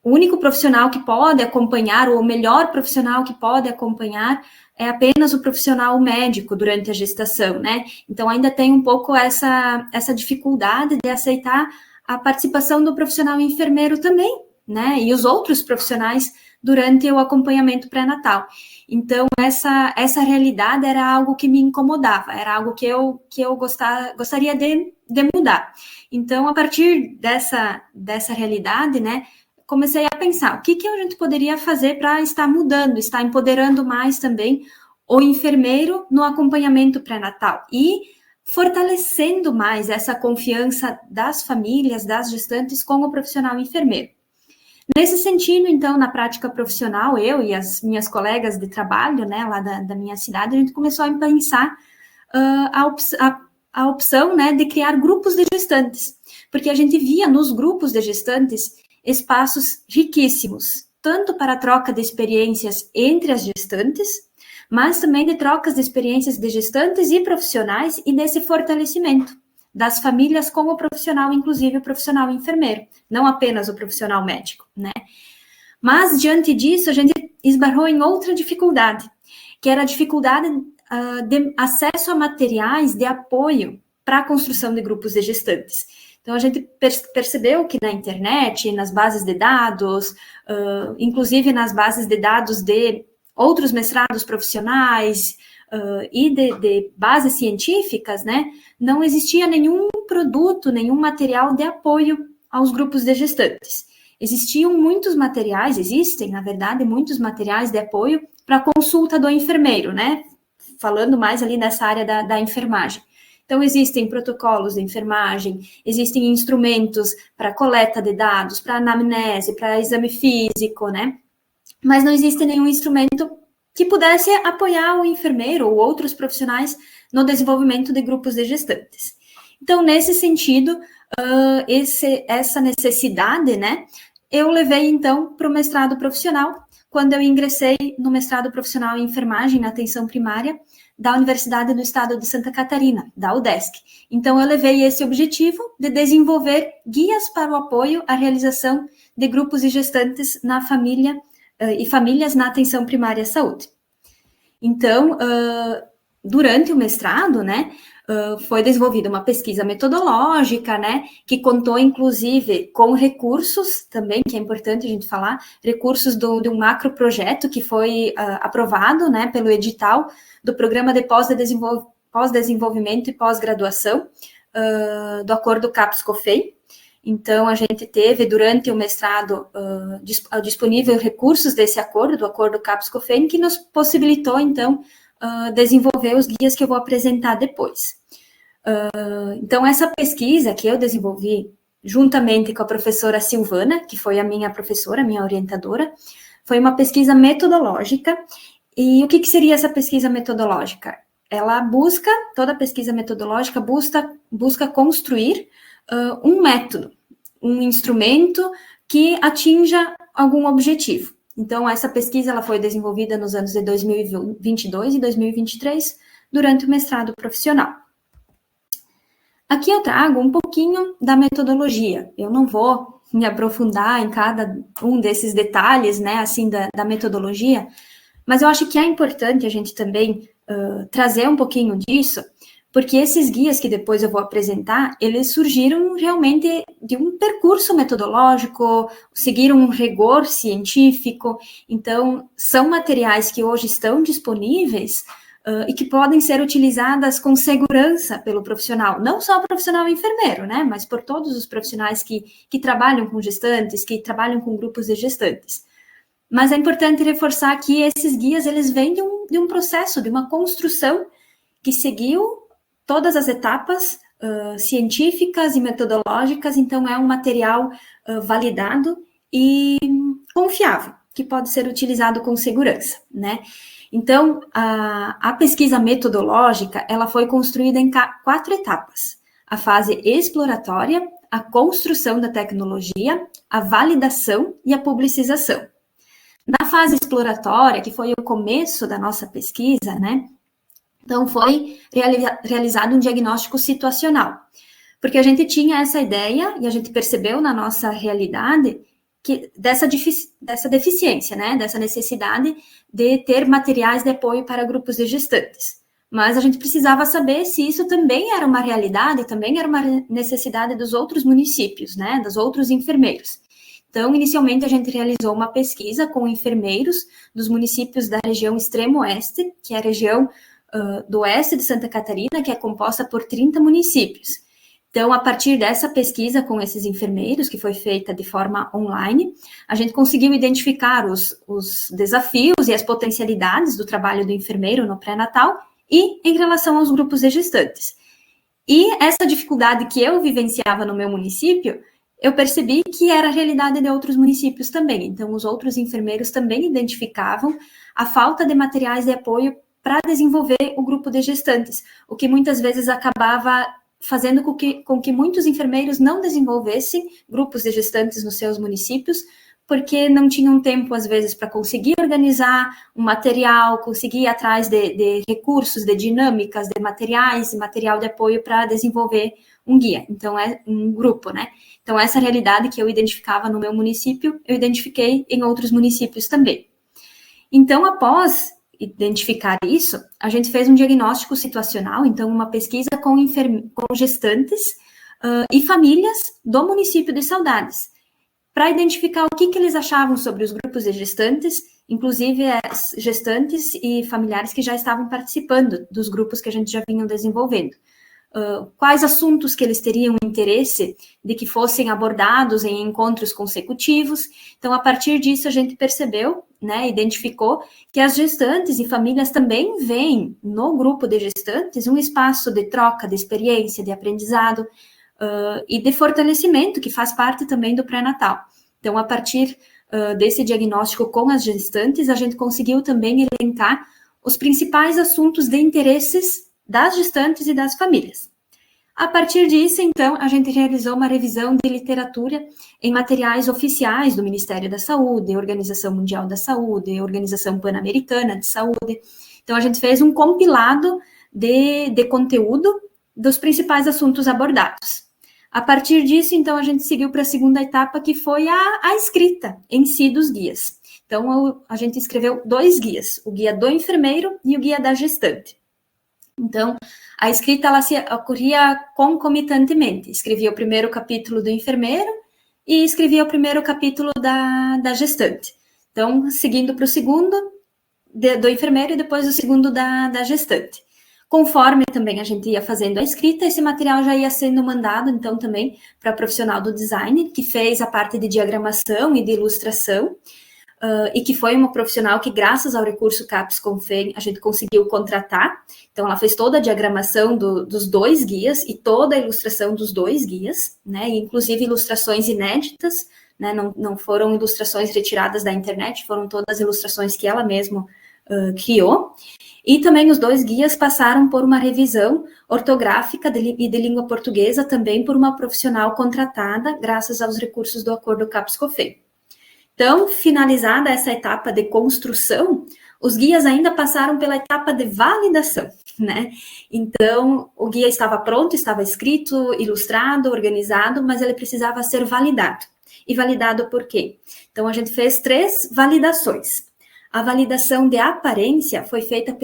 o único profissional que pode acompanhar, ou o melhor profissional que pode acompanhar, é apenas o profissional médico durante a gestação, né? Então ainda tem um pouco essa dificuldade de aceitar a participação do profissional enfermeiro também, né, e os outros profissionais durante o acompanhamento pré-natal. Então, essa realidade era algo que me incomodava, era algo que eu gostaria de mudar. Então, a partir dessa realidade, né, comecei a pensar o que a gente poderia fazer para estar mudando, estar empoderando mais também o enfermeiro no acompanhamento pré-natal e fortalecendo mais essa confiança das famílias, das gestantes com o profissional enfermeiro. Nesse sentido, então, na prática profissional, eu e as minhas colegas de trabalho, né, lá da minha cidade, a gente começou a pensar a opção, né, de criar grupos de gestantes, porque a gente via nos grupos de gestantes espaços riquíssimos, tanto para a troca de experiências entre as gestantes, mas também de trocas de experiências de gestantes e profissionais e desse fortalecimento das famílias com o profissional, inclusive o profissional enfermeiro, não apenas o profissional médico, né? Mas, diante disso, a gente esbarrou em outra dificuldade, que era a dificuldade de acesso a materiais de apoio para a construção de grupos de gestantes. Então, a gente percebeu que na internet, nas bases de dados, inclusive nas bases de dados de outros mestrados profissionais, e de bases científicas, né, não existia nenhum produto, nenhum material de apoio aos grupos de gestantes. Existem, na verdade, muitos materiais de apoio para a consulta do enfermeiro, né, falando mais ali nessa área da enfermagem. Então, existem protocolos de enfermagem, existem instrumentos para coleta de dados, para anamnese, para exame físico, né, mas não existe nenhum instrumento que pudesse apoiar o enfermeiro ou outros profissionais no desenvolvimento de grupos de gestantes. Então, nesse sentido, essa necessidade, né, eu levei, então, para o mestrado profissional, quando eu ingressei no mestrado profissional em enfermagem na atenção primária da Universidade do Estado de Santa Catarina, da UDESC. Então, eu levei esse objetivo de desenvolver guias para o apoio à realização de grupos de gestantes na família e famílias na atenção primária à saúde. Então, durante o mestrado, né, foi desenvolvida uma pesquisa metodológica, né, que contou, inclusive, com recursos também, que é importante a gente falar, recursos de um macroprojeto que foi aprovado, né, pelo edital do Programa de Pós-Desenvolvimento e Pós-Graduação do Acordo CAPES-COFEI. Então, a gente teve, durante o mestrado, disponível recursos desse acordo, do acordo CAPES-COFEN, que nos possibilitou, então, desenvolver os guias que eu vou apresentar depois. Então, essa pesquisa que eu desenvolvi, juntamente com a professora Silvana, que foi a minha professora, minha orientadora, foi uma pesquisa metodológica. E o que seria essa pesquisa metodológica? Toda pesquisa metodológica busca construir um método, um instrumento que atinja algum objetivo. Então, essa pesquisa ela foi desenvolvida nos anos de 2022 e 2023, durante o mestrado profissional. Aqui eu trago um pouquinho da metodologia. Eu não vou me aprofundar em cada um desses detalhes, né, assim, da metodologia, mas eu acho que é importante a gente também trazer um pouquinho disso, porque esses guias que depois eu vou apresentar, eles surgiram realmente de um percurso metodológico, seguiram um rigor científico, então são materiais que hoje estão disponíveis e que podem ser utilizadas com segurança pelo profissional, não só o profissional enfermeiro, né, mas por todos os profissionais que trabalham com gestantes, que trabalham com grupos de gestantes. Mas é importante reforçar que esses guias, eles vêm de um processo, de uma construção que seguiu todas as etapas científicas e metodológicas, então é um material validado e confiável, que pode ser utilizado com segurança, né? Então, a pesquisa metodológica, ela foi construída em 4 etapas. A fase exploratória, a construção da tecnologia, a validação e a publicização. Na fase exploratória, que foi o começo da nossa pesquisa, né? Então, foi realizado um diagnóstico situacional, porque a gente tinha essa ideia e a gente percebeu na nossa realidade que dessa deficiência, né, dessa necessidade de ter materiais de apoio para grupos de gestantes. Mas a gente precisava saber se isso também era uma realidade, também era uma necessidade dos outros municípios, né, dos outros enfermeiros. Então, inicialmente, a gente realizou uma pesquisa com enfermeiros dos municípios da região extremo oeste, que é a região do oeste de Santa Catarina, que é composta por 30 municípios. Então, a partir dessa pesquisa com esses enfermeiros, que foi feita de forma online, a gente conseguiu identificar os desafios e as potencialidades do trabalho do enfermeiro no pré-natal e em relação aos grupos de gestantes. E essa dificuldade que eu vivenciava no meu município, eu percebi que era a realidade de outros municípios também. Então, os outros enfermeiros também identificavam a falta de materiais de apoio para desenvolver o grupo de gestantes, o que muitas vezes acabava fazendo com que muitos enfermeiros não desenvolvessem grupos de gestantes nos seus municípios, porque não tinham tempo, às vezes, para conseguir organizar um material, conseguir ir atrás de recursos, de dinâmicas, de materiais e material de apoio para desenvolver um guia. Então, é um grupo, né? Então, essa realidade que eu identificava no meu município, eu identifiquei em outros municípios também. Então, após identificar isso, a gente fez um diagnóstico situacional, então uma pesquisa com gestantes e famílias do município de Saudades, para identificar o que eles achavam sobre os grupos de gestantes, inclusive as gestantes e familiares que já estavam participando dos grupos que a gente já vinha desenvolvendo. Quais assuntos que eles teriam interesse de que fossem abordados em encontros consecutivos. Então, a partir disso, a gente percebeu, né, identificou que as gestantes e famílias também veem no grupo de gestantes um espaço de troca de experiência, de aprendizado e de fortalecimento, que faz parte também do pré-natal. Então, a partir desse diagnóstico com as gestantes, a gente conseguiu também elencar os principais assuntos de interesses das gestantes e das famílias. A partir disso, então, a gente realizou uma revisão de literatura em materiais oficiais do Ministério da Saúde, Organização Mundial da Saúde, Organização Pan-Americana de Saúde. Então, a gente fez um compilado de conteúdo dos principais assuntos abordados. A partir disso, então, a gente seguiu para a segunda etapa, que foi a escrita em si dos guias. Então, a gente escreveu 2 guias, o guia do enfermeiro e o guia da gestante. Então, a escrita ela ocorria concomitantemente. Escrevia o primeiro capítulo do enfermeiro e escrevia o primeiro capítulo da gestante. Então, seguindo para o segundo do enfermeiro e depois o segundo da gestante. Conforme também a gente ia fazendo a escrita, esse material já ia sendo mandado, então, também para a profissional do design, que fez a parte de diagramação e de ilustração, e que foi uma profissional que, graças ao recurso CAPES Confem, a gente conseguiu contratar. Então, ela fez toda a diagramação dos 2 guias e toda a ilustração dos 2 guias, né? E, inclusive, ilustrações inéditas, né? Não foram ilustrações retiradas da internet, foram todas ilustrações que ela mesma criou. E também os 2 guias passaram por uma revisão ortográfica e de língua portuguesa, também por uma profissional contratada, graças aos recursos do acordo CAPES Confem. Então, finalizada essa etapa de construção, os guias ainda passaram pela etapa de validação, né? Então, o guia estava pronto, estava escrito, ilustrado, organizado, mas ele precisava ser validado. E validado por quê? Então, a gente fez 3 validações. A validação de aparência foi feita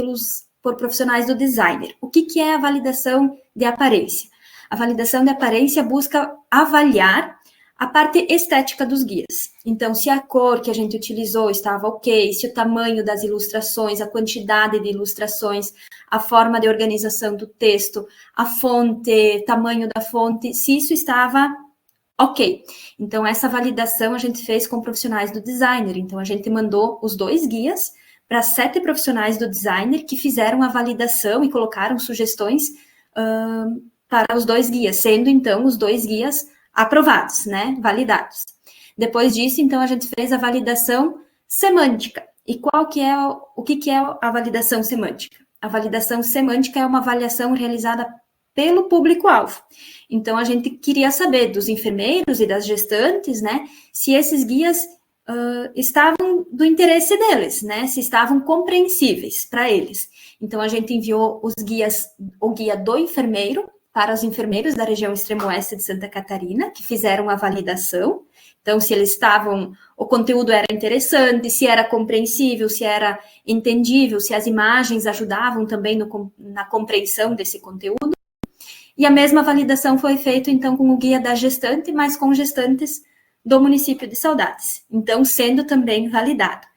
por profissionais do designer. O que é a validação de aparência? A validação de aparência busca avaliar a parte estética dos guias. Então, se a cor que a gente utilizou estava ok, se o tamanho das ilustrações, a quantidade de ilustrações, a forma de organização do texto, a fonte, tamanho da fonte, se isso estava ok. Então, essa validação a gente fez com profissionais do designer. Então, a gente mandou os 2 guias para 7 profissionais do designer que fizeram a validação e colocaram sugestões para os 2 guias, sendo, então, os 2 guias aprovados, né, validados. Depois disso, então, a gente fez a validação semântica. E o que é a validação semântica? A validação semântica é uma avaliação realizada pelo público-alvo. Então, a gente queria saber dos enfermeiros e das gestantes, né, se esses guias estavam do interesse deles, né, se estavam compreensíveis para eles. Então, a gente enviou o guia do enfermeiro para os enfermeiros da região extremo-oeste de Santa Catarina, que fizeram a validação. Então, se eles o conteúdo era interessante, se era compreensível, se era entendível, se as imagens ajudavam também na compreensão desse conteúdo. E a mesma validação foi feita, então, com o guia da gestante, mas com gestantes do município de Saudades. Então, sendo também validado.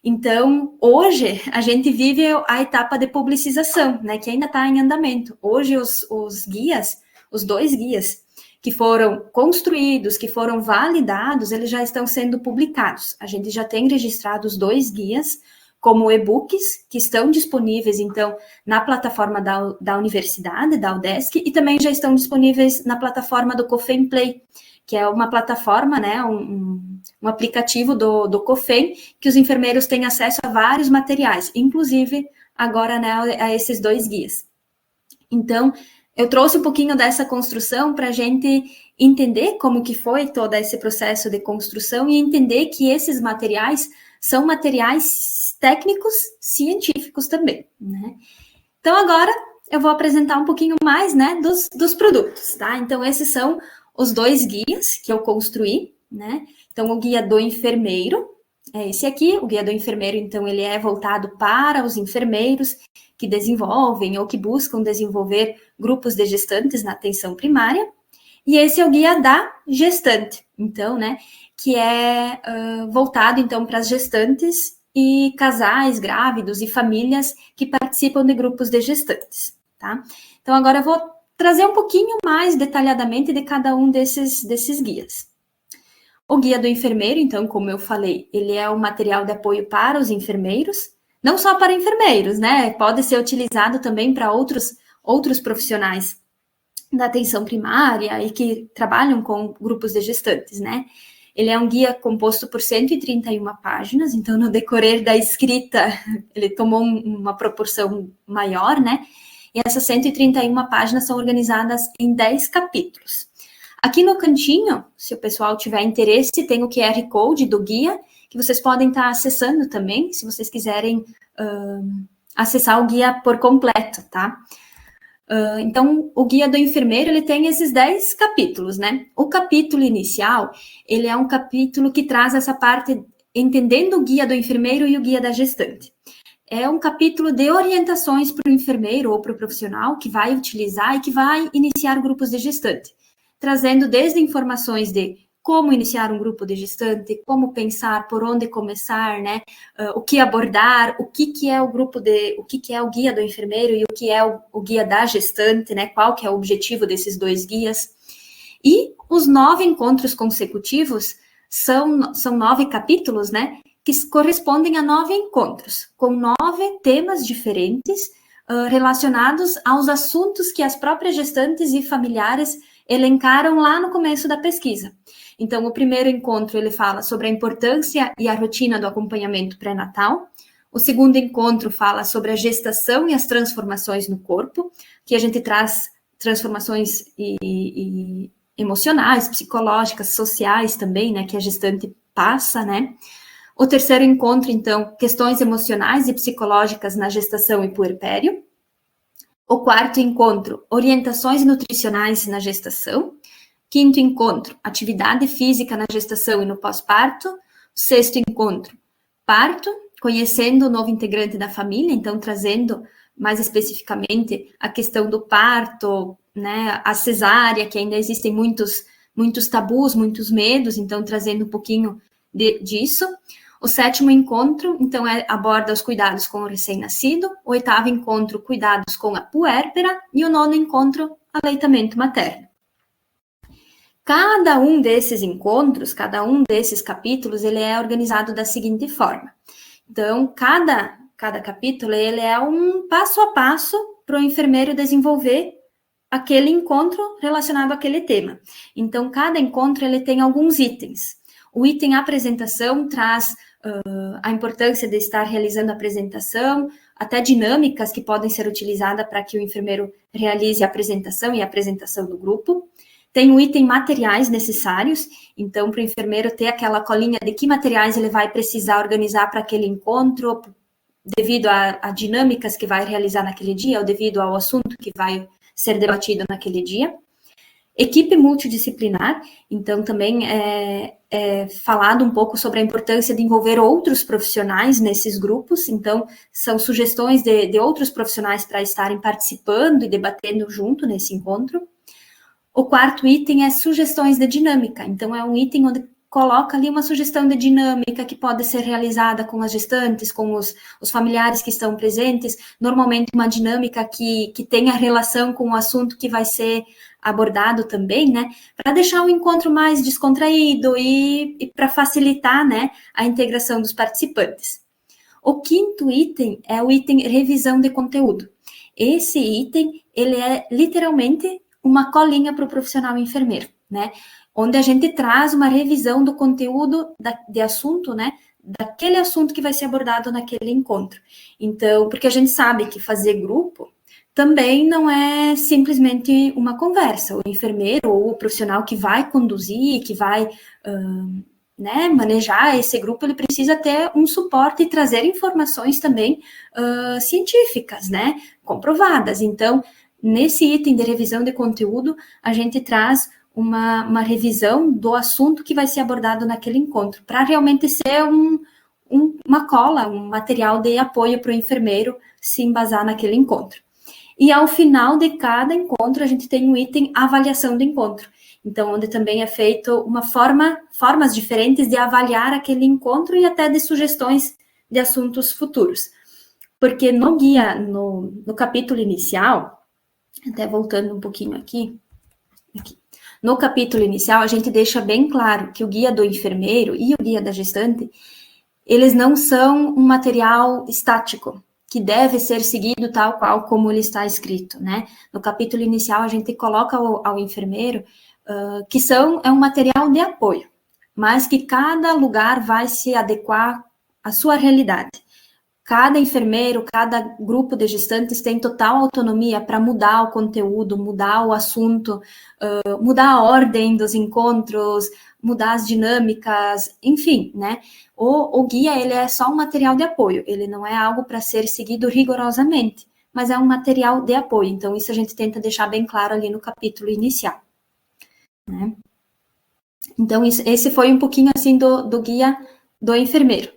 Então, hoje, a gente vive a etapa de publicização, né, que ainda está em andamento. Hoje, os guias, os 2 guias que foram construídos, que foram validados, eles já estão sendo publicados. A gente já tem registrado os 2 guias como e-books, que estão disponíveis, então, na plataforma da universidade, da UDESC, e também já estão disponíveis na plataforma do Confem Play, que é uma plataforma, né, um aplicativo do Confem, que os enfermeiros têm acesso a vários materiais, inclusive agora, né, a esses 2 guias. Então, eu trouxe um pouquinho dessa construção para a gente entender como que foi todo esse processo de construção e entender que esses materiais são materiais técnicos científicos também, né? Então, agora eu vou apresentar um pouquinho mais, né, dos produtos, tá? Então, esses são os 2 guias que eu construí, né? Então, o guia do enfermeiro é esse aqui. O guia do enfermeiro, então, ele é voltado para os enfermeiros que desenvolvem ou que buscam desenvolver grupos de gestantes na atenção primária. E esse é o guia da gestante, então, né? Que é voltado, então, para as gestantes e casais grávidos e famílias que participam de grupos de gestantes, tá? Então, agora eu vou trazer um pouquinho mais detalhadamente de cada um desses guias. O guia do enfermeiro, então, como eu falei, ele é um material de apoio para os enfermeiros, não só para enfermeiros, né? Pode ser utilizado também para outros profissionais da atenção primária e que trabalham com grupos de gestantes, né? Ele é um guia composto por 131 páginas, então, no decorrer da escrita, ele tomou uma proporção maior, né? E essas 131 páginas são organizadas em 10 capítulos. Aqui no cantinho, se o pessoal tiver interesse, tem o QR Code do guia, que vocês podem estar acessando também, se vocês quiserem acessar o guia por completo, tá? Então, o guia do enfermeiro, ele tem esses 10 capítulos, né? O capítulo inicial, ele é um capítulo que traz essa parte, entendendo o guia do enfermeiro e o guia da gestante. É um capítulo de orientações para o enfermeiro ou para o profissional que vai utilizar e que vai iniciar grupos de gestante, trazendo desde informações de como iniciar um grupo de gestante, como pensar, por onde começar, né? O que abordar, o que é o guia do enfermeiro e o que é o guia da gestante, né? Qual que é o objetivo desses 2 guias. E os 9 encontros consecutivos são 9 capítulos, né? Que correspondem a 9 encontros, com 9 temas diferentes relacionados aos assuntos que as próprias gestantes e familiares elencaram lá no começo da pesquisa. Então, o primeiro encontro, ele fala sobre a importância e a rotina do acompanhamento pré-natal. O segundo encontro fala sobre a gestação e as transformações no corpo, que a gente traz transformações e emocionais, psicológicas, sociais também, né, que a gestante passa, né? O terceiro encontro, então, questões emocionais e psicológicas na gestação e puerpério. O quarto encontro, orientações nutricionais na gestação. Quinto encontro, atividade física na gestação e no pós-parto. Sexto encontro, parto, conhecendo o novo integrante da família, então trazendo mais especificamente a questão do parto, né, a cesárea, que ainda existem muitos tabus, muitos medos, então trazendo um pouquinho disso. O sétimo encontro, então, aborda os cuidados com o recém-nascido. O oitavo encontro, cuidados com a puérpera. E o nono encontro, aleitamento materno. Cada um desses encontros, cada um desses capítulos, ele é organizado da seguinte forma. Então, cada capítulo, ele é um passo a passo para o enfermeiro desenvolver aquele encontro relacionado àquele tema. Então, cada encontro, ele tem alguns itens. O item apresentação traz a importância de estar realizando a apresentação, até dinâmicas que podem ser utilizadas para que o enfermeiro realize a apresentação e a apresentação do grupo. Tem o item materiais necessários, então, para o enfermeiro ter aquela colinha de que materiais ele vai precisar organizar para aquele encontro, devido a dinâmicas que vai realizar naquele dia, ou devido ao assunto que vai ser debatido naquele dia. Equipe multidisciplinar, então também é falado um pouco sobre a importância de envolver outros profissionais nesses grupos, então são sugestões de outros profissionais para estarem participando e debatendo junto nesse encontro. O quarto item é sugestões de dinâmica, então é um item onde coloca ali uma sugestão de dinâmica que pode ser realizada com as gestantes, com os familiares que estão presentes, normalmente uma dinâmica que tenha relação com o assunto que vai ser abordado também, né, para deixar o encontro mais descontraído e para facilitar, né, a integração dos participantes. O quinto item é o item revisão de conteúdo. Esse item, ele é literalmente uma colinha para o profissional enfermeiro, né, onde a gente traz uma revisão do conteúdo de assunto, né, daquele assunto que vai ser abordado naquele encontro. Então, porque a gente sabe que fazer grupo também não é simplesmente uma conversa. O enfermeiro ou o profissional que vai conduzir, que vai né, manejar esse grupo, ele precisa ter um suporte e trazer informações também científicas, né, comprovadas. Então, nesse item de revisão de conteúdo, a gente traz uma revisão do assunto que vai ser abordado naquele encontro, para realmente ser uma cola, um material de apoio para o enfermeiro se embasar naquele encontro. E ao final de cada encontro, a gente tem um item avaliação do encontro. Então, onde também é feito formas diferentes de avaliar aquele encontro e até de sugestões de assuntos futuros. Porque no guia, no capítulo inicial, até voltando um pouquinho aqui, no capítulo inicial, a gente deixa bem claro que o guia do enfermeiro e o guia da gestante, eles não são um material estático, que deve ser seguido tal qual como ele está escrito, né? No capítulo inicial, a gente coloca ao enfermeiro que é um material de apoio, mas que cada lugar vai se adequar à sua realidade. Cada enfermeiro, cada grupo de gestantes tem total autonomia para mudar o conteúdo, mudar o assunto, mudar a ordem dos encontros, mudar as dinâmicas, enfim, né? O guia, ele é só um material de apoio, ele não é algo para ser seguido rigorosamente, mas é um material de apoio, então isso a gente tenta deixar bem claro ali no capítulo inicial, né? Então, esse foi um pouquinho, assim, do guia do enfermeiro.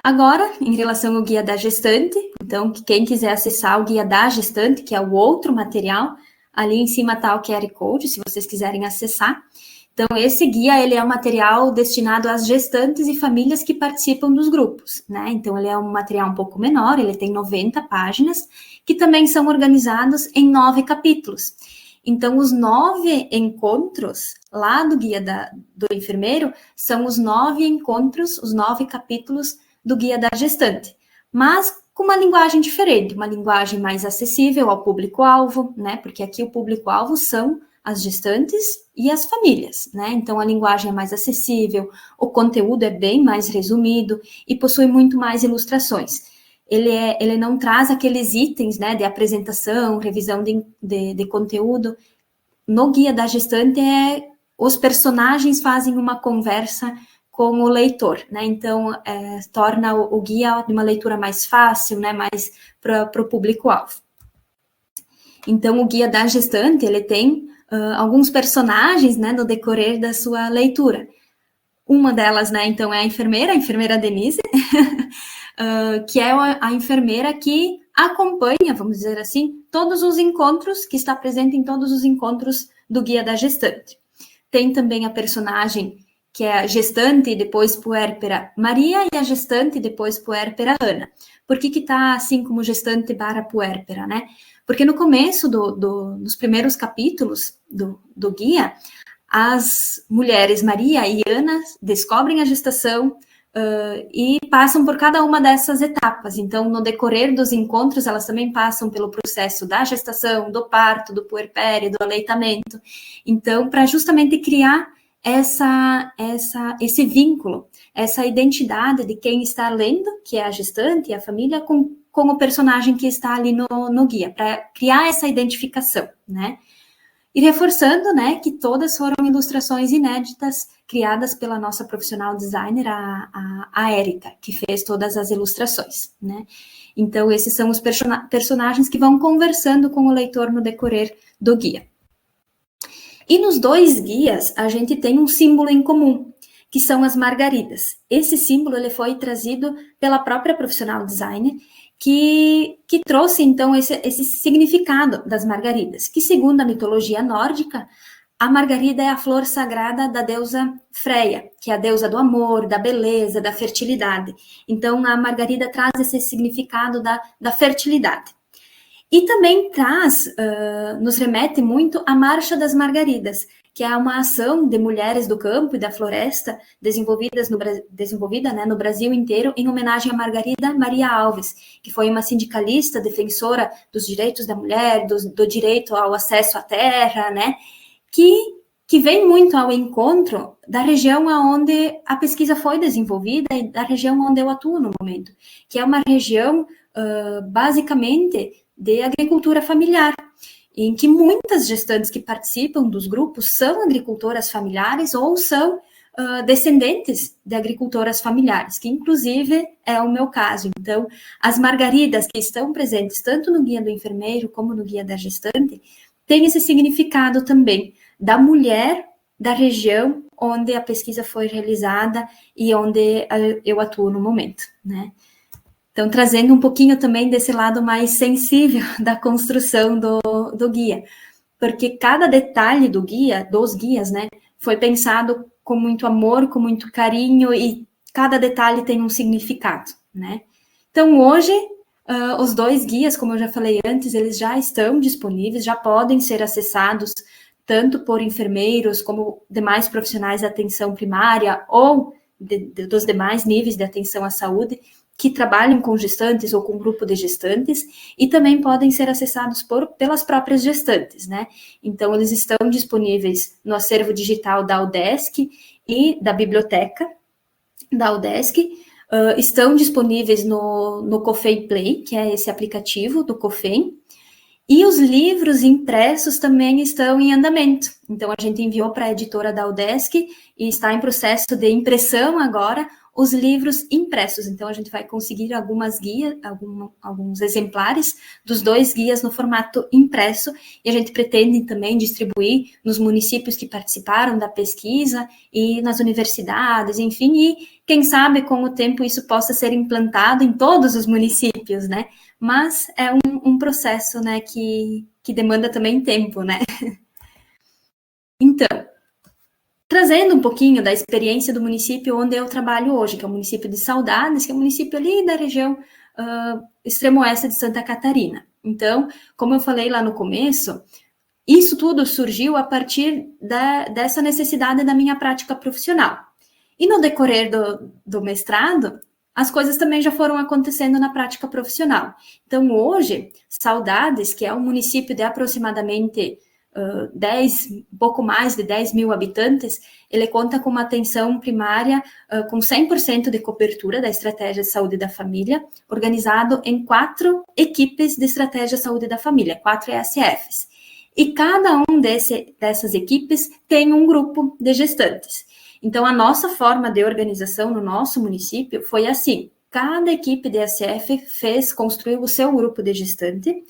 Agora, em relação ao guia da gestante, então, quem quiser acessar o guia da gestante, que é o outro material, ali em cima está o QR Code, se vocês quiserem acessar. Então, esse guia, ele é um material destinado às gestantes e famílias que participam dos grupos, né? Então, ele é um material um pouco menor, ele tem 90 páginas, que também são organizados em 9 capítulos. Então, os 9 encontros lá do guia do enfermeiro são os 9 encontros, os 9 capítulos do guia da gestante, mas com uma linguagem diferente, uma linguagem mais acessível ao público-alvo, né? Porque aqui o público-alvo são as gestantes e as famílias, né? Então, a linguagem é mais acessível, o conteúdo é bem mais resumido e possui muito mais ilustrações. Ele não traz aqueles itens, né, de apresentação, revisão de conteúdo. No guia da gestante, os personagens fazem uma conversa com o leitor, né? Então, torna o guia de uma leitura mais fácil, né, mais para o público-alvo. Então, o guia da gestante, ele tem alguns personagens, né, no decorrer da sua leitura. Uma delas, né, então, é a enfermeira Denise, que é a enfermeira que acompanha, vamos dizer assim, todos os encontros, que está presente em todos os encontros do guia da gestante. Tem também a personagem que é a gestante e depois puérpera Maria e a gestante e depois puérpera Ana. Por que está assim como gestante barra puérpera, né? Porque no começo dos primeiros capítulos do guia, as mulheres Maria e Ana descobrem a gestação e passam por cada uma dessas etapas. Então, no decorrer dos encontros, elas também passam pelo processo da gestação, do parto, do puerpério, do aleitamento. Então, para justamente criar esse vínculo, essa identidade de quem está lendo, que é a gestante e a família, com o personagem que está ali no guia, para criar essa identificação, né? E reforçando, né, que todas foram ilustrações inéditas criadas pela nossa profissional designer, a Érica, que fez todas as ilustrações, né? Então, esses são os personagens que vão conversando com o leitor no decorrer do guia. E nos 2 guias, a gente tem um símbolo em comum, que são as margaridas. Esse símbolo ele foi trazido pela própria profissional designer, que trouxe, então, esse significado das margaridas, que, segundo a mitologia nórdica, a margarida é a flor sagrada da deusa Freia, que é a deusa do amor, da beleza, da fertilidade. Então, a margarida traz esse significado da fertilidade. E também nos remete muito à Marcha das Margaridas, que é uma ação de mulheres do campo e da floresta desenvolvida, né, no Brasil inteiro em homenagem a Margarida Maria Alves, que foi uma sindicalista defensora dos direitos da mulher, do direito ao acesso à terra, né, que vem muito ao encontro da região onde a pesquisa foi desenvolvida e da região onde eu atuo no momento, que é uma região basicamente de agricultura familiar, em que muitas gestantes que participam dos grupos são agricultoras familiares ou são descendentes de agricultoras familiares, que inclusive é o meu caso. Então, as margaridas que estão presentes tanto no guia do enfermeiro como no guia da gestante, têm esse significado também da mulher da região onde a pesquisa foi realizada e onde eu atuo no momento, né? Então, trazendo um pouquinho também desse lado mais sensível da construção do guia, porque cada detalhe dos guias, né, foi pensado com muito amor, com muito carinho, e cada detalhe tem um significado, né? Então, hoje, os 2 guias, como eu já falei antes, eles já estão disponíveis, já podem ser acessados tanto por enfermeiros como demais profissionais da atenção primária ou dos demais níveis de atenção à saúde, que trabalham com gestantes ou com grupo de gestantes, e também podem ser acessados pelas próprias gestantes, né? Então, eles estão disponíveis no acervo digital da UDESC e da biblioteca da UDESC, estão disponíveis no Cofem Play, que é esse aplicativo do Cofem, e os livros impressos também estão em andamento. Então, a gente enviou para a editora da UDESC e está em processo de impressão agora os livros impressos. Então, a gente vai conseguir alguns exemplares dos 2 guias no formato impresso, e a gente pretende também distribuir nos municípios que participaram da pesquisa e nas universidades, enfim, e quem sabe com o tempo isso possa ser implantado em todos os municípios, né? Mas é um processo, né, que demanda também tempo, né? Então, trazendo um pouquinho da experiência do município onde eu trabalho hoje, que é o município de Saudades, que é um município ali da região extremo oeste de Santa Catarina. Então, como eu falei lá no começo, isso tudo surgiu a partir dessa necessidade da minha prática profissional. E no decorrer do mestrado, as coisas também já foram acontecendo na prática profissional. Então, hoje, Saudades, que é um município de aproximadamente pouco mais de 10 mil habitantes, ele conta com uma atenção primária com 100% de cobertura da Estratégia de Saúde da Família, organizado em 4 equipes de Estratégia de Saúde da Família, 4 ESFs. E cada um dessas equipes tem um grupo de gestantes. Então, a nossa forma de organização no nosso município foi assim: cada equipe de ESF construiu o seu grupo de gestante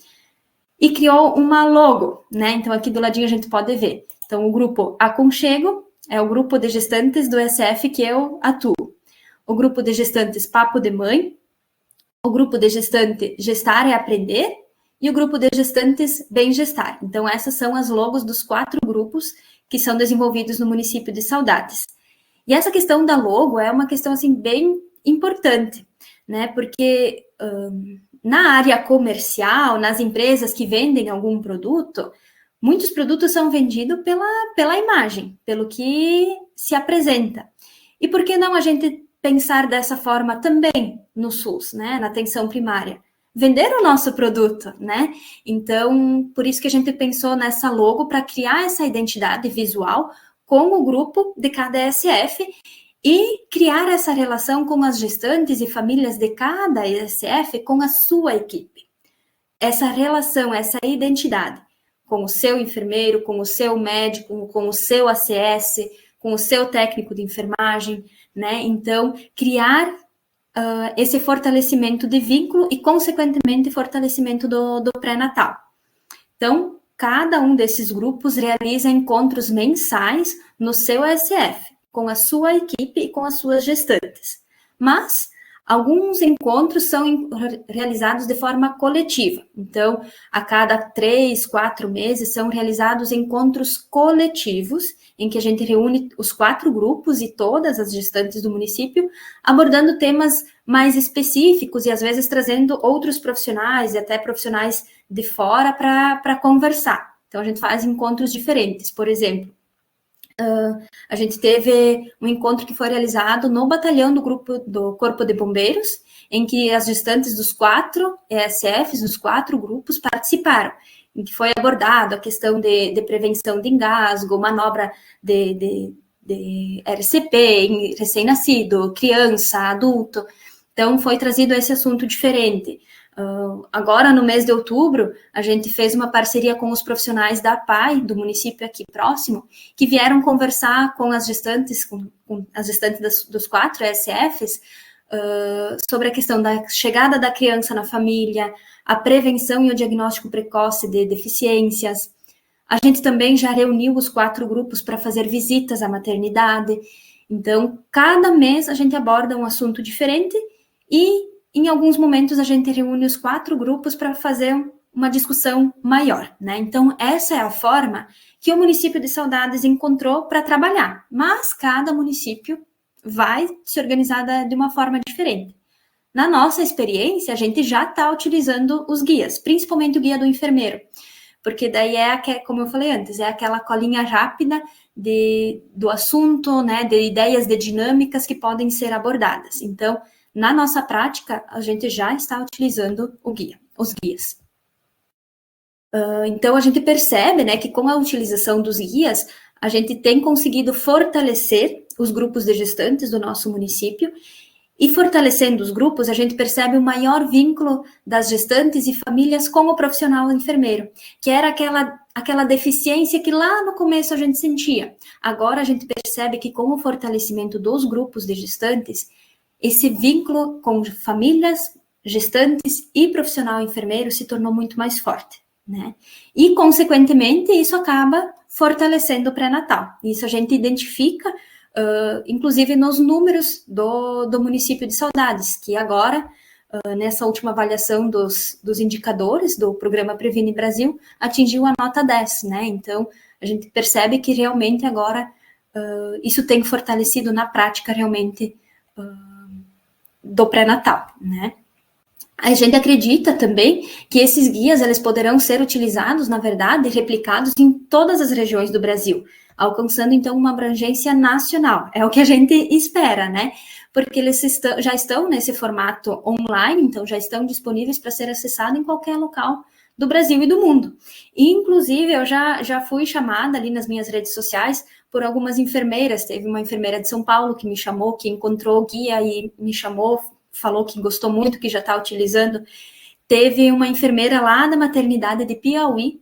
e criou uma logo, né? Então, aqui do ladinho a gente pode ver. Então, o grupo Aconchego é o grupo de gestantes do ESF que eu atuo. O grupo de gestantes Papo de Mãe, o grupo de gestante Gestar é Aprender e o grupo de gestantes Bem Gestar. Então, essas são as logos dos 4 grupos que são desenvolvidos no município de Saudades. E essa questão da logo é uma questão, assim, bem importante, né? Porque na área comercial, nas empresas que vendem algum produto, muitos produtos são vendidos pela imagem, pelo que se apresenta. E por que não a gente pensar dessa forma também no SUS, né? Na atenção primária? Vender o nosso produto, né? Então, por isso que a gente pensou nessa logo para criar essa identidade visual com o grupo de cada ESF e criar essa relação com as gestantes e famílias de cada ESF com a sua equipe. Essa relação, essa identidade com o seu enfermeiro, com o seu médico, com o seu ACS, com o seu técnico de enfermagem, né? Então, criar esse fortalecimento de vínculo e, consequentemente, fortalecimento do pré-natal. Então, cada um desses grupos realiza encontros mensais no seu ESF, com a sua equipe e com as suas gestantes. Mas alguns encontros são realizados de forma coletiva. Então, a cada 3, 4 meses são realizados encontros coletivos, em que a gente reúne os 4 grupos e todas as gestantes do município, abordando temas mais específicos e, às vezes, trazendo outros profissionais e até profissionais de fora para conversar. Então, a gente faz encontros diferentes. Por exemplo, a gente teve um encontro que foi realizado no batalhão do Corpo de Bombeiros, em que as gestantes dos 4 ESFs, dos 4 grupos, participaram, em que foi abordado a questão de prevenção de engasgo, manobra de RCP em recém-nascido, criança, adulto. Então, foi trazido esse assunto diferente. Agora, no mês de outubro, a gente fez uma parceria com os profissionais da APAE, do município aqui próximo, que vieram conversar com as gestantes, com as gestantes dos 4 ESFs, sobre a questão da chegada da criança na família, a prevenção e o diagnóstico precoce de deficiências. A gente também já reuniu os 4 grupos para fazer visitas à maternidade. Então, cada mês a gente aborda um assunto diferente e, em alguns momentos, a gente reúne os 4 grupos para fazer uma discussão maior, né? Então, essa é a forma que o município de Saudades encontrou para trabalhar. Mas cada município vai se organizar de uma forma diferente. Na nossa experiência, a gente já está utilizando os guias, principalmente o guia do enfermeiro, porque daí como eu falei antes, é aquela colinha rápida do assunto, né? De ideias, de dinâmicas que podem ser abordadas. Então, na nossa prática, a gente já está utilizando os guias. Então, a gente percebe, né, que com a utilização dos guias, a gente tem conseguido fortalecer os grupos de gestantes do nosso município, e fortalecendo os grupos, a gente percebe o maior vínculo das gestantes e famílias com o profissional enfermeiro, que era aquela deficiência que lá no começo a gente sentia. Agora, a gente percebe que com o fortalecimento dos grupos de gestantes, esse vínculo com famílias, gestantes e profissional enfermeiro se tornou muito mais forte, né? E, consequentemente, isso acaba fortalecendo o pré-natal. Isso a gente identifica, inclusive, nos números do município de Saudades, que agora, nessa última avaliação dos indicadores do programa Previne Brasil, atingiu a nota 10, né? Então, a gente percebe que realmente agora isso tem fortalecido na prática realmente do pré-natal, né? A gente acredita também que esses guias eles poderão ser utilizados, na verdade, replicados em todas as regiões do Brasil, alcançando então uma abrangência nacional. É o que a gente espera, né? Porque eles já estão nesse formato online, então já estão disponíveis para ser acessado em qualquer local do Brasil e do mundo. E, inclusive, eu já fui chamada ali nas minhas redes sociais por algumas enfermeiras. Teve uma enfermeira de São Paulo que me chamou, que encontrou o guia e me chamou, falou que gostou muito, que já está utilizando. Teve uma enfermeira lá da maternidade de Piauí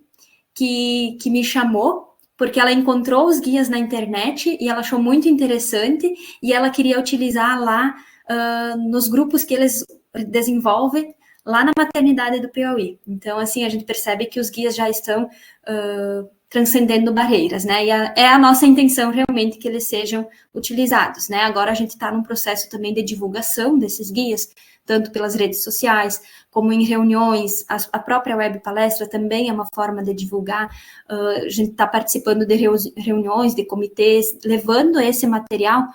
que me chamou, porque ela encontrou os guias na internet e ela achou muito interessante e ela queria utilizar lá nos grupos que eles desenvolvem lá na maternidade do Piauí. Então, assim, a gente percebe que os guias já estão transcendendo barreiras, né? E é a nossa intenção realmente que eles sejam utilizados, né? Agora a gente está num processo também de divulgação desses guias, tanto pelas redes sociais, como em reuniões. A própria web palestra também é uma forma de divulgar. A gente está participando de reuniões, de comitês, levando esse material,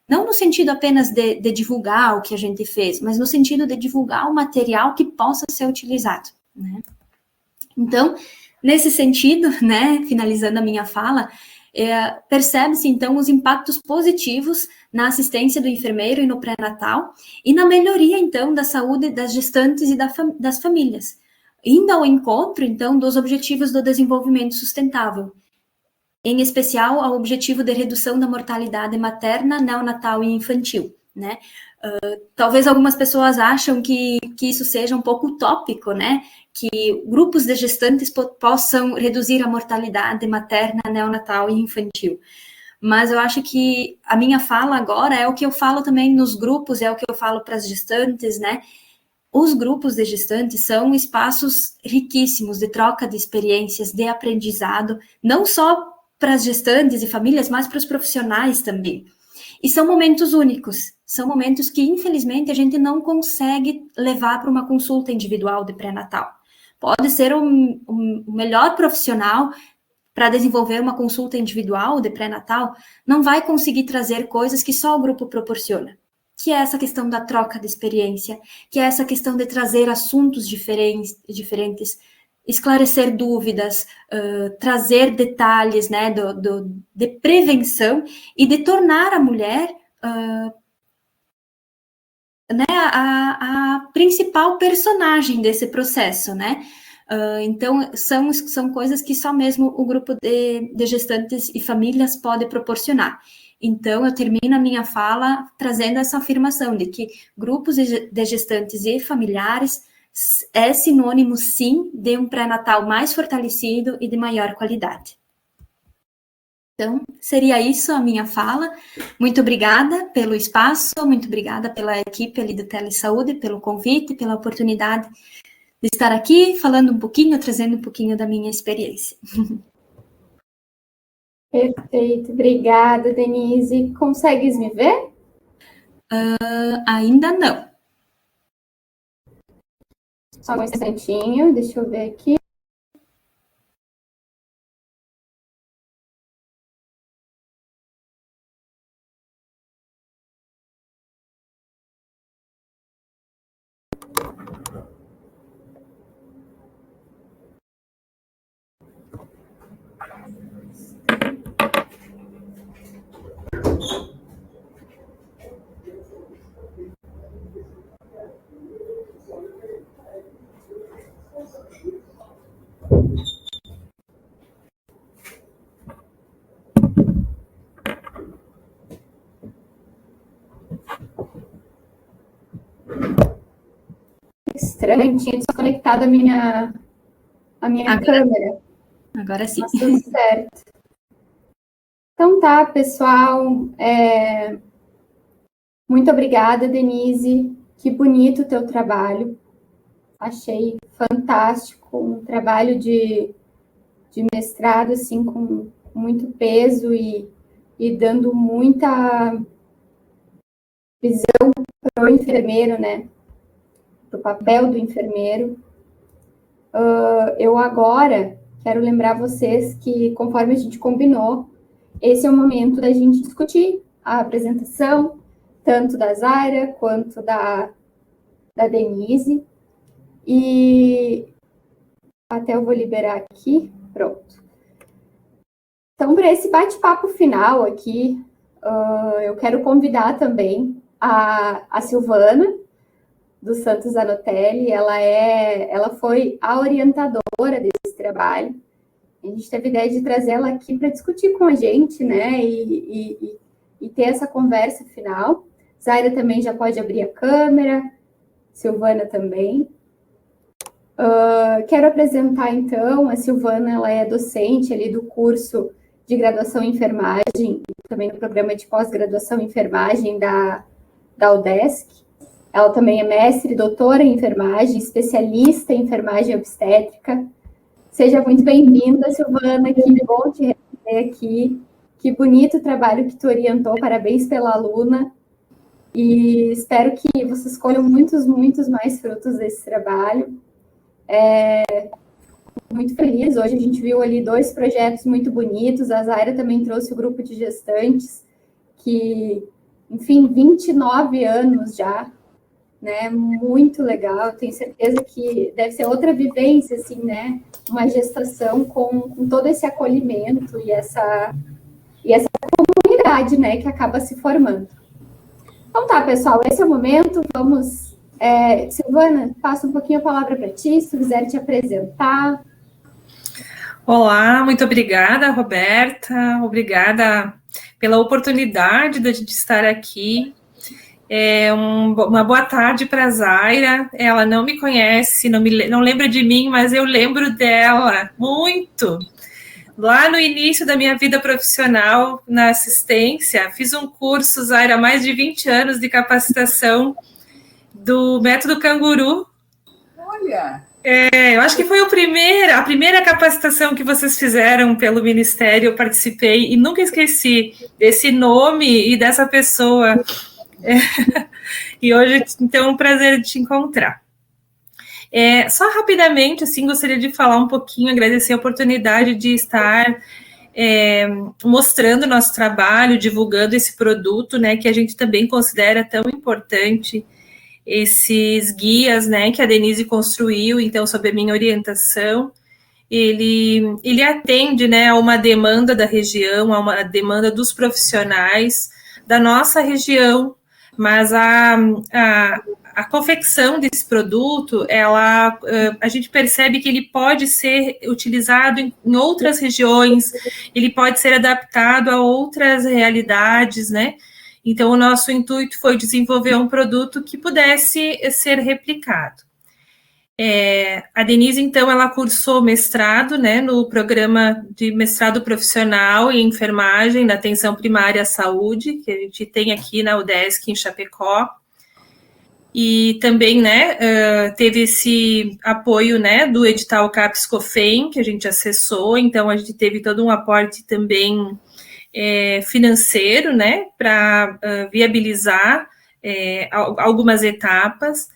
não no sentido apenas de divulgar o que a gente fez, mas no sentido de divulgar o material que possa ser utilizado, né? Então, nesse sentido, né, finalizando a minha fala, percebe-se, então, os impactos positivos na assistência do enfermeiro e no pré-natal e na melhoria, então, da saúde das gestantes e das famílias, indo ao encontro, então, dos objetivos do desenvolvimento sustentável, em especial ao objetivo de redução da mortalidade materna, neonatal e infantil, né? Talvez algumas pessoas acham que isso seja um pouco utópico, né? Que grupos de gestantes possam reduzir a mortalidade materna, neonatal e infantil. Mas eu acho que a minha fala agora é o que eu falo também nos grupos, é o que eu falo para as gestantes, né? Os grupos de gestantes são espaços riquíssimos de troca de experiências, de aprendizado, não só para as gestantes e famílias, mas para os profissionais também. E são momentos únicos, são momentos que, infelizmente, a gente não consegue levar para uma consulta individual de pré-natal. Pode ser o melhor profissional para desenvolver uma consulta individual de pré-natal, não vai conseguir trazer coisas que só o grupo proporciona, que é essa questão da troca de experiência, que é essa questão de trazer assuntos diferentes, esclarecer dúvidas, trazer detalhes, né, de prevenção e de tornar a mulher né, a principal personagem desse processo, né? Então, são coisas que só mesmo o grupo de gestantes e famílias pode proporcionar. Então, eu termino a minha fala trazendo essa afirmação de que grupos de gestantes e familiares é sinônimo, sim, de um pré-natal mais fortalecido e de maior qualidade. Então, seria isso a minha fala. Muito obrigada pelo espaço, muito obrigada pela equipe ali do Telesaúde, pelo convite, pela oportunidade de estar aqui falando um pouquinho, trazendo um pouquinho da minha experiência. Perfeito, obrigada, Denise. Consegues me ver? Ainda não. Só um instantinho, deixa eu ver aqui. Estranho, tinha desconectado a minha câmera. Agora sim. Mas tudo certo. Então tá, pessoal. Muito obrigada, Denise. Que bonito o teu trabalho. Achei fantástico. Um trabalho de mestrado, assim, com muito peso e dando muita visão para o enfermeiro, né? Para o papel do enfermeiro. Eu agora quero lembrar vocês que, conforme a gente combinou, esse é o momento da gente discutir a apresentação, tanto da Zaira quanto da Denise. E até eu vou liberar aqui, pronto. Então, para esse bate-papo final aqui, eu quero convidar também a Silvana, do Santos Zanotelli. Ela foi a orientadora desse trabalho. A gente teve a ideia de trazer ela aqui para discutir com a gente, né, e ter essa conversa final. Zaira também já pode abrir a câmera, Silvana também. Quero apresentar, então, a Silvana. Ela é docente ali do curso de graduação em enfermagem, também no programa de pós-graduação em enfermagem da UDESC. Ela também é mestre e doutora em enfermagem, especialista em enfermagem obstétrica. Seja muito bem-vinda, Silvana, que bom te receber aqui. Que bonito o trabalho que tu orientou, parabéns pela aluna. E espero que vocês colham muitos mais frutos desse trabalho. Muito feliz. Hoje a gente viu ali 2 projetos muito bonitos. A Zaira também trouxe o grupo de gestantes, que, enfim, 29 anos já, né? Muito legal. Tenho certeza que deve ser outra vivência, assim, né? Uma gestação com todo esse acolhimento e essa comunidade, né? Que acaba se formando. Então tá, pessoal, esse é o momento. Vamos... Silvana, passo um pouquinho a palavra para ti, se tu quiser te apresentar. Olá, muito obrigada, Roberta. Obrigada pela oportunidade de a gente estar aqui. Uma boa tarde para a Zaira. Ela não me conhece, não lembra de mim, mas eu lembro dela muito. Lá no início da minha vida profissional na assistência, fiz um curso, Zaira, há mais de 20 anos de capacitação do método Canguru. Olha! Eu acho que foi a primeira capacitação que vocês fizeram pelo Ministério. Eu participei e nunca esqueci desse nome e dessa pessoa. E hoje, então, é um prazer te encontrar. Só rapidamente, assim, gostaria de falar um pouquinho, agradecer a oportunidade de estar mostrando nosso trabalho, divulgando esse produto, né, que a gente também considera tão importante, esses guias, né, que a Denise construiu, então, sob a minha orientação. Ele atende, né, a uma demanda da região, a uma demanda dos profissionais da nossa região, mas a confecção desse produto, a gente percebe que ele pode ser utilizado em outras regiões, ele pode ser adaptado a outras realidades, né? Então, o nosso intuito foi desenvolver um produto que pudesse ser replicado. A Denise, então, ela cursou mestrado, né, no programa de mestrado profissional em enfermagem na atenção primária à saúde, que a gente tem aqui na UDESC, em Chapecó. E também, né, teve esse apoio, né, do edital CAPES-COFEM, que a gente acessou, então a gente teve todo um aporte também financeiro, né, para viabilizar algumas etapas.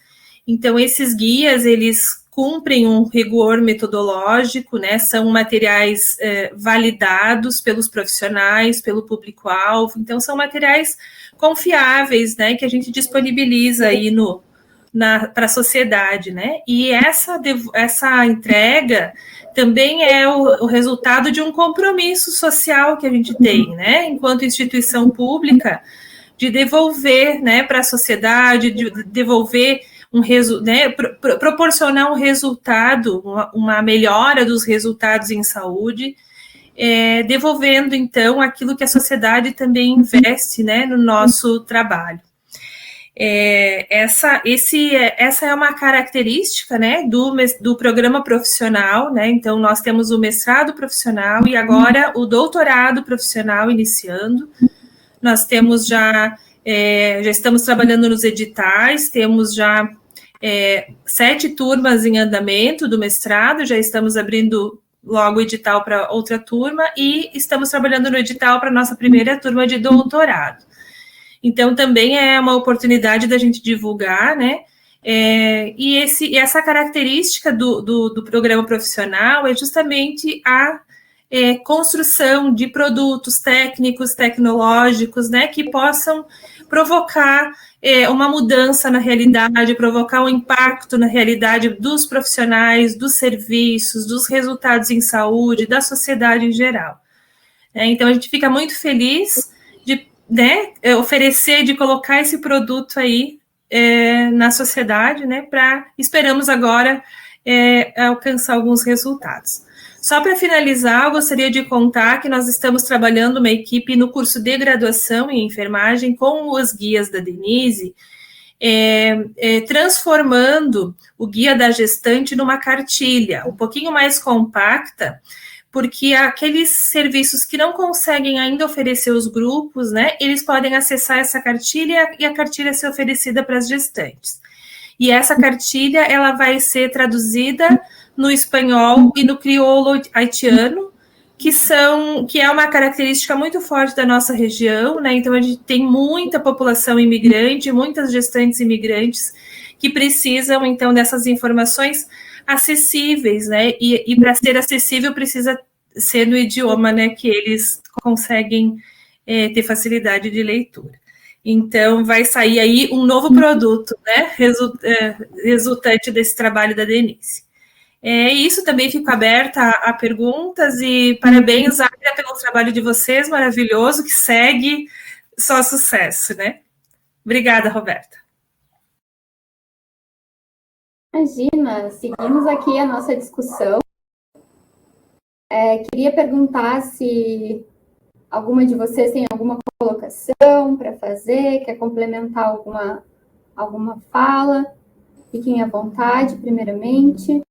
Então, esses guias, eles cumprem um rigor metodológico, né, são materiais validados pelos profissionais, pelo público-alvo, então são materiais confiáveis, né, que a gente disponibiliza aí para a sociedade, né, e essa entrega também é o resultado de um compromisso social que a gente tem, né, enquanto instituição pública, de devolver, né, para a sociedade, de devolver proporcionar um resultado, uma melhora dos resultados em saúde, devolvendo, então, aquilo que a sociedade também investe, né, no nosso trabalho. Essa é uma característica, né, do programa profissional, né, então nós temos o mestrado profissional e agora o doutorado profissional iniciando. Nós temos já estamos trabalhando nos editais, temos já 7 turmas em andamento do mestrado, já estamos abrindo logo o edital para outra turma e estamos trabalhando no edital para a nossa primeira turma de doutorado. Então, também é uma oportunidade da gente divulgar, né? E essa característica do programa profissional é justamente construção de produtos técnicos, tecnológicos, né, que possam provocar uma mudança na realidade, provocar um impacto na realidade dos profissionais, dos serviços, dos resultados em saúde, da sociedade em geral. Então, a gente fica muito feliz de, né, oferecer, de colocar esse produto aí na sociedade, né, esperamos agora alcançar alguns resultados. Só para finalizar, eu gostaria de contar que nós estamos trabalhando uma equipe no curso de graduação em enfermagem com os guias da Denise, transformando o guia da gestante numa cartilha um pouquinho mais compacta, porque aqueles serviços que não conseguem ainda oferecer os grupos, né, eles podem acessar essa cartilha e a cartilha ser oferecida para as gestantes. E essa cartilha, ela vai ser traduzida no espanhol e no crioulo haitiano, que é uma característica muito forte da nossa região, né? Então, a gente tem muita população imigrante, muitas gestantes imigrantes que precisam, então, dessas informações acessíveis, né? E para ser acessível, precisa ser no idioma, né, que eles conseguem ter facilidade de leitura. Então, vai sair aí um novo produto, né, resultante desse trabalho da Denise. Isso, também fico aberta a perguntas e parabéns, Aida, pelo trabalho de vocês, maravilhoso, que segue só sucesso, né? Obrigada, Roberta. Imagina, seguimos aqui a nossa discussão. Queria perguntar se alguma de vocês tem alguma colocação para fazer, quer complementar alguma fala. Fiquem à vontade, primeiramente.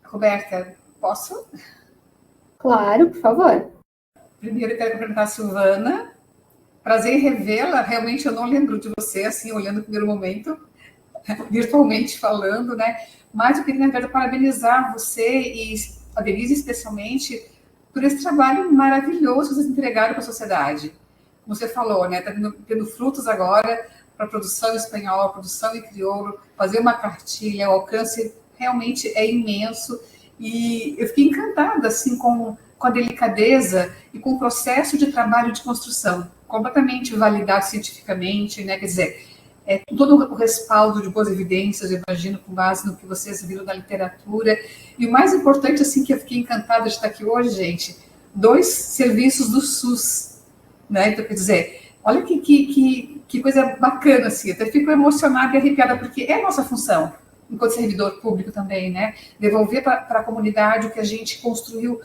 Roberta, posso? Claro, por favor. Primeiro, eu quero cumprimentar a Silvana. Prazer em revê-la. Realmente, eu não lembro de você, assim, olhando no primeiro momento, virtualmente falando, né? Mas eu queria, na verdade, parabenizar você e a Denise, especialmente, por esse trabalho maravilhoso que vocês entregaram para a sociedade. Como você falou, né? Está tendo frutos agora para a produção espanhola, produção em crioulo, fazer uma cartilha, o alcance realmente é imenso. E eu fiquei encantada, assim, com a delicadeza e com o processo de trabalho de construção, completamente validado cientificamente, né? Quer dizer, todo o respaldo de boas evidências, eu imagino, com base no que vocês viram na literatura. E o mais importante, assim, que eu fiquei encantada de estar aqui hoje, gente, 2 serviços do SUS, né? Então, quer dizer, olha que coisa bacana, assim, até fico emocionada e arrepiada, porque é nossa função, enquanto servidor público também, né? Devolver para a comunidade o que a gente construiu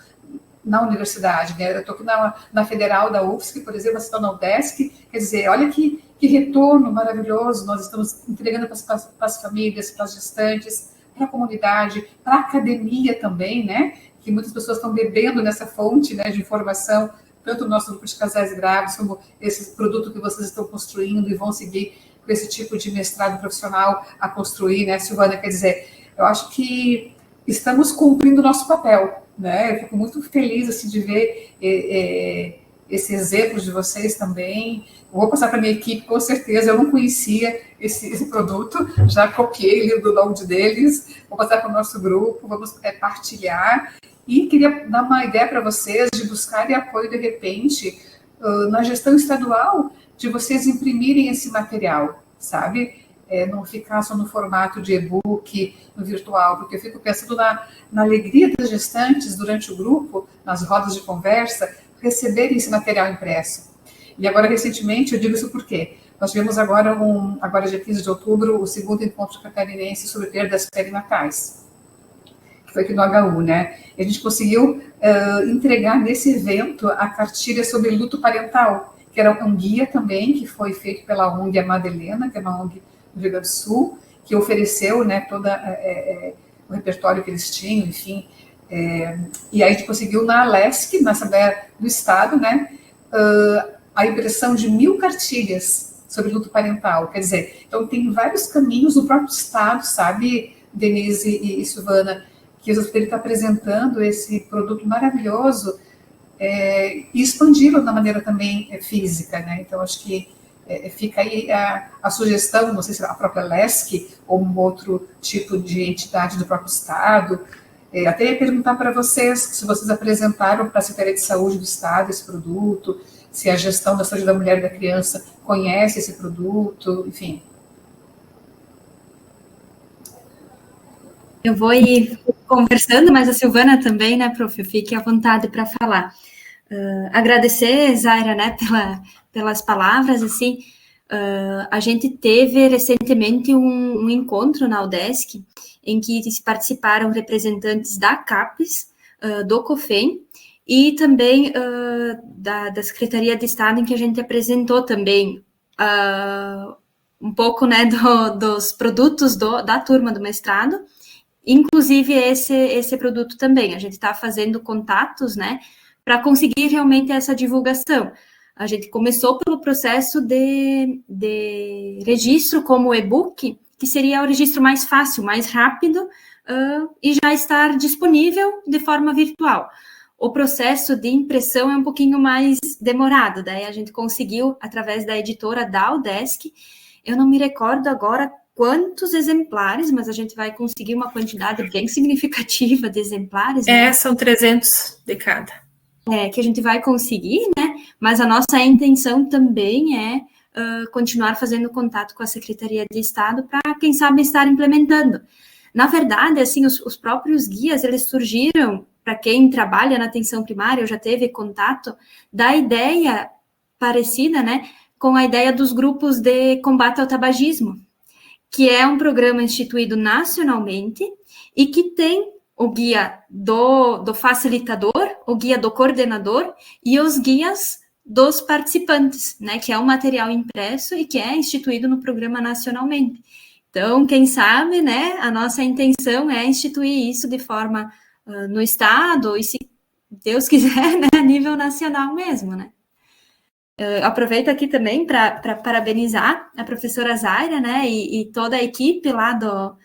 na universidade, né? Eu estou aqui na Federal da UFSC, por exemplo, você está na UDESC, quer dizer, olha que retorno maravilhoso nós estamos entregando para as famílias, para as gestantes, para a comunidade, para a academia também, né? Que muitas pessoas estão bebendo nessa fonte, né, de informação, tanto o nosso grupo de casais grávidos, como esse produto que vocês estão construindo e vão seguir com esse tipo de mestrado profissional a construir, né, Silvana? Quer dizer, eu acho que estamos cumprindo o nosso papel, né? Eu fico muito feliz, assim, de ver esse exemplo de vocês também. Eu vou passar para a minha equipe, com certeza. Eu não conhecia esse produto, já copiei o nome deles, vou passar para o nosso grupo, vamos partilhar. E queria dar uma ideia para vocês de buscarem apoio, de repente, na gestão estadual, de vocês imprimirem esse material, sabe? Não ficar só no formato de e-book, no virtual, porque eu fico pensando na alegria das gestantes durante o grupo, nas rodas de conversa, receberem esse material impresso. E agora, recentemente, eu digo isso porque nós tivemos agora, dia 15 de outubro, o 2º encontro catarinense sobre perdas perinatais, que foi aqui no HU, né? E a gente conseguiu entregar nesse evento a cartilha sobre luto parental, que era um guia também, que foi feito pela ONG Amada Helena, que é uma ONG do Rio Grande do Sul, que ofereceu, né, todo o repertório que eles tinham, enfim. E aí a gente conseguiu na Alesc, na Assembleia do Estado, né, a impressão de 1000 cartilhas sobre luto parental. Quer dizer, então tem vários caminhos no próprio Estado, sabe, Denise e Silvana, que o hospital está apresentando esse produto maravilhoso e expandindo da maneira também física, né? Então, acho que fica aí a sugestão, não sei se é a própria LESC ou um outro tipo de entidade do próprio Estado, Até ia perguntar para vocês se vocês apresentaram para a Secretaria de Saúde do Estado esse produto, se a gestão da saúde da mulher e da criança conhece esse produto, enfim. Eu vou ir conversando, mas a Silvana também, né, prof? Fique à vontade para falar. Agradecer, Zaira, né, pelas palavras, assim, a gente teve recentemente um encontro na UDESC, em que participaram representantes da CAPES, do COFEM, e também da Secretaria de Estado, em que a gente apresentou também um pouco, né, dos produtos da turma do mestrado, inclusive esse produto também. A gente está fazendo contatos, né, para conseguir realmente essa divulgação. A gente começou pelo processo de registro como e-book, que seria o registro mais fácil, mais rápido, e já estar disponível de forma virtual. O processo de impressão é um pouquinho mais demorado, daí a gente conseguiu, através da editora da UDESC, eu não me recordo agora quantos exemplares, mas a gente vai conseguir uma quantidade bem significativa de exemplares. Né? São 300 de cada. Que a gente vai conseguir, né? Mas a nossa intenção também é continuar fazendo contato com a Secretaria de Estado para, quem sabe, estar implementando. Na verdade, assim, os próprios guias, eles surgiram, para quem trabalha na atenção primária, eu já teve contato, da ideia parecida, né, com a ideia dos grupos de combate ao tabagismo, que é um programa instituído nacionalmente e que tem o guia do facilitador, o guia do coordenador e os guias dos participantes, né, que é um material impresso e que é instituído no programa nacionalmente. Então, quem sabe, né, a nossa intenção é instituir isso de forma no Estado e, se Deus quiser, né, a nível nacional mesmo, né. Aproveito aqui também para parabenizar a professora Zaira, né, e toda a equipe lá do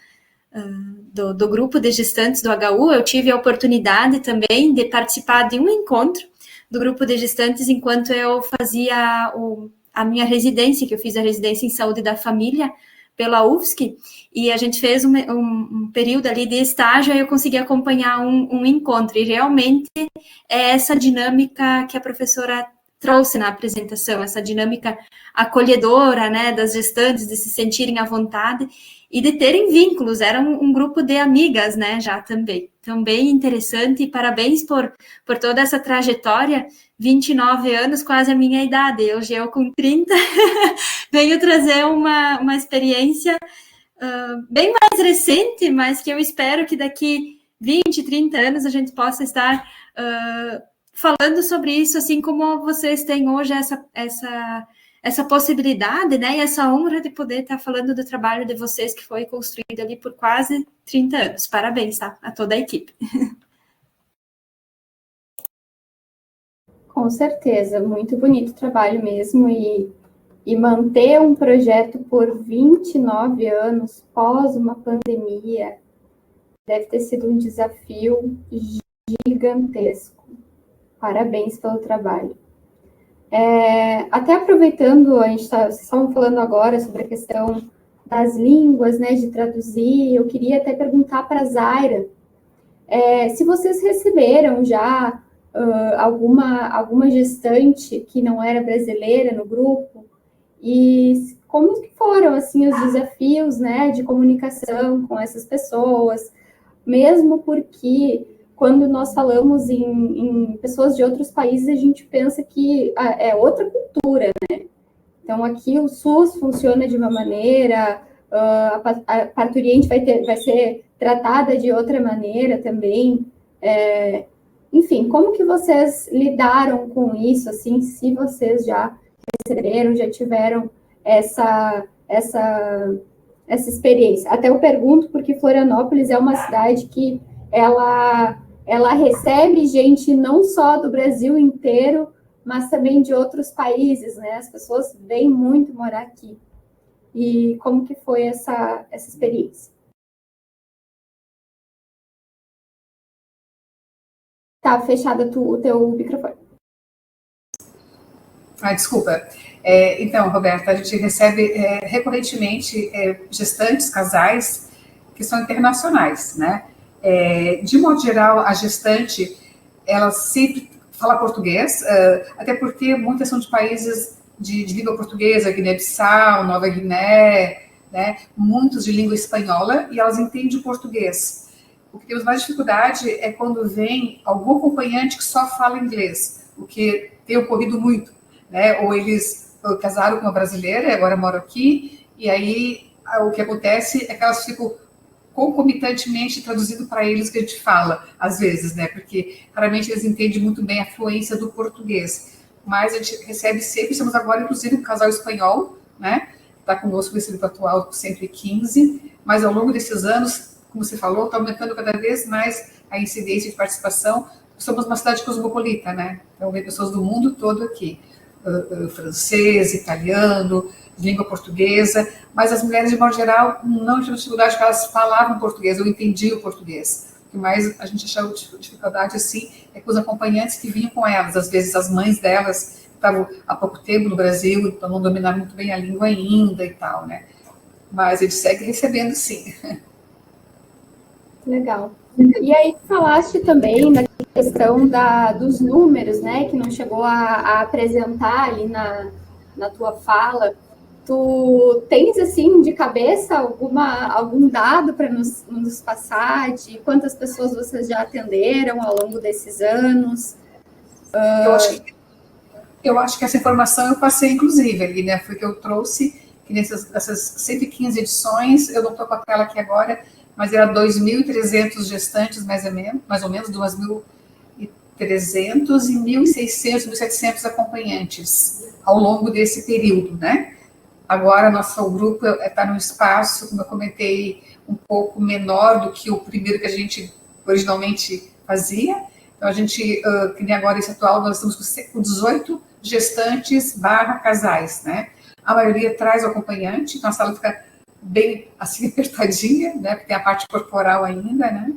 grupo de gestantes do HU. Eu tive a oportunidade também de participar de um encontro do grupo de gestantes enquanto eu fazia a minha residência, que eu fiz a residência em saúde da família pela UFSC, e a gente fez um período ali de estágio, e eu consegui acompanhar um encontro, e realmente é essa dinâmica que a professora trouxe na apresentação, essa dinâmica acolhedora, né, das gestantes, de se sentirem à vontade e de terem vínculos. Era um grupo de amigas, né, já também. Então, bem interessante, e parabéns por toda essa trajetória. 29 anos, quase a minha idade. Hoje eu com 30, venho trazer uma experiência bem mais recente, mas que eu espero que daqui 20, 30 anos a gente possa estar falando sobre isso, assim como vocês têm hoje essa possibilidade, né, e essa honra de poder estar falando do trabalho de vocês, que foi construído ali por quase 30 anos. Parabéns, tá, a toda a equipe. Com certeza, muito bonito o trabalho mesmo, e manter um projeto por 29 anos, pós uma pandemia, deve ter sido um desafio gigantesco. Parabéns pelo trabalho. Até aproveitando, vocês estavam falando agora sobre a questão das línguas, né, de traduzir, eu queria até perguntar para a Zaira se vocês receberam já alguma gestante que não era brasileira no grupo, e como que foram, assim, os desafios, né, de comunicação com essas pessoas, mesmo porque quando nós falamos em pessoas de outros países, a gente pensa que é outra cultura, né? Então, aqui o SUS funciona de uma maneira, a parturiente vai ser tratada de outra maneira também. Enfim, como que vocês lidaram com isso, assim, se vocês já receberam, já tiveram essa experiência? Até eu pergunto porque Florianópolis é uma cidade que ela recebe gente não só do Brasil inteiro, mas também de outros países, né? As pessoas vêm muito morar aqui. E como que foi essa experiência? Tá fechado o teu microfone. Desculpa. Então, Roberta, a gente recebe recorrentemente gestantes, casais que são internacionais, né? De modo geral, a gestante, ela sempre fala português, até porque muitas são de países de língua portuguesa, Guiné-Bissau, Nova Guiné, né? Muitos de língua espanhola, e elas entendem o português. O que temos mais dificuldade é quando vem algum acompanhante que só fala inglês, o que tem ocorrido muito, né? Ou eles casaram com uma brasileira e agora moram aqui, e aí o que acontece é que elas ficam concomitantemente traduzindo para eles o que a gente fala, às vezes, né? Porque raramente eles entendem muito bem a fluência do português. Mas a gente recebe sempre, estamos agora, inclusive, um casal espanhol, né? Está conosco nesse grupo atual 115, mas ao longo desses anos, como você falou, está aumentando cada vez mais a incidência de participação. Somos uma cidade cosmopolita, né? Então, vem pessoas do mundo todo aqui. Francês, italiano, língua portuguesa, mas as mulheres, de modo geral, não tinham dificuldade porque elas falavam português, eu entendia o português. O que mais a gente achava dificuldade, assim, é com os acompanhantes que vinham com elas, às vezes as mães delas estavam há pouco tempo no Brasil, então não dominavam muito bem a língua ainda e tal, né? Mas eles seguem recebendo, sim. Legal. E aí, falaste também da questão dos números, né, que não chegou a apresentar ali na tua fala. Tu tens, assim, de cabeça algum dado para nos passar de quantas pessoas vocês já atenderam ao longo desses anos? Eu acho que essa informação eu passei, inclusive, ali, né? Foi que eu trouxe, que nessas 115 edições, eu não estou com a tela aqui agora, mas era 2.300 gestantes, mais ou menos 2.300 e 1.600, 1.700 acompanhantes ao longo desse período, né? Agora, nosso grupo está num espaço, como eu comentei, um pouco menor do que o primeiro que a gente originalmente fazia. Então, a gente, que nem agora esse atual, nós estamos com 18 gestantes / casais, né? A maioria traz o acompanhante, então a sala fica bem assim apertadinha, né? Porque tem a parte corporal ainda, né?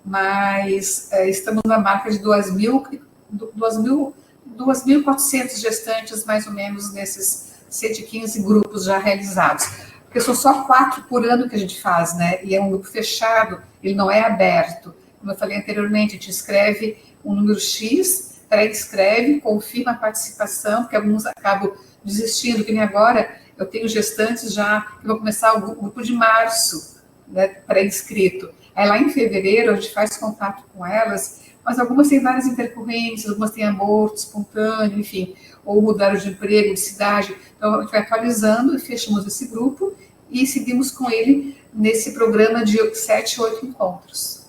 Mas estamos na marca de 2.400 gestantes, mais ou menos, nesses 115 grupos já realizados. Porque são só 4 por ano que a gente faz, né? E é um grupo fechado, ele não é aberto. Como eu falei anteriormente, a gente escreve um número X, pré-escreve, confirma a participação, porque alguns acabam desistindo, que nem agora, eu tenho gestantes já que vão começar o grupo de março, né, pré-inscrito. Aí lá em fevereiro a gente faz contato com elas, mas algumas têm várias intercorrências, algumas têm aborto espontâneo, enfim, ou mudaram de emprego, de cidade. Então a gente vai atualizando e fechamos esse grupo e seguimos com ele nesse programa de 7, 8 encontros.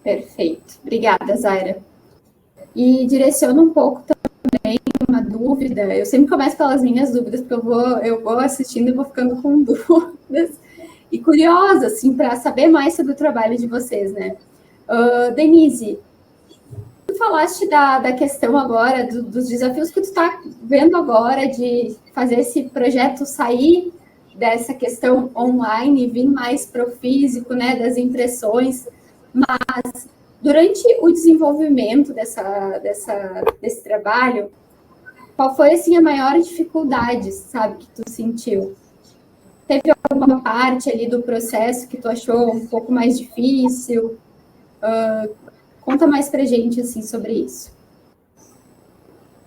Perfeito. Obrigada, Zaira. E direciono um pouco também uma dúvida. Eu sempre começo pelas minhas dúvidas, porque eu vou assistindo e vou ficando com dúvidas. E curiosa, assim, para saber mais sobre o trabalho de vocês, né? Denise, tu falaste da questão agora, dos desafios que tu está vendo agora de fazer esse projeto sair dessa questão online e vir mais para o físico, né, das impressões. Mas, durante o desenvolvimento desse trabalho, qual foi, assim, a maior dificuldade, sabe, que tu sentiu? Teve alguma parte ali do processo que tu achou um pouco mais difícil? Conta mais pra gente, assim, sobre isso.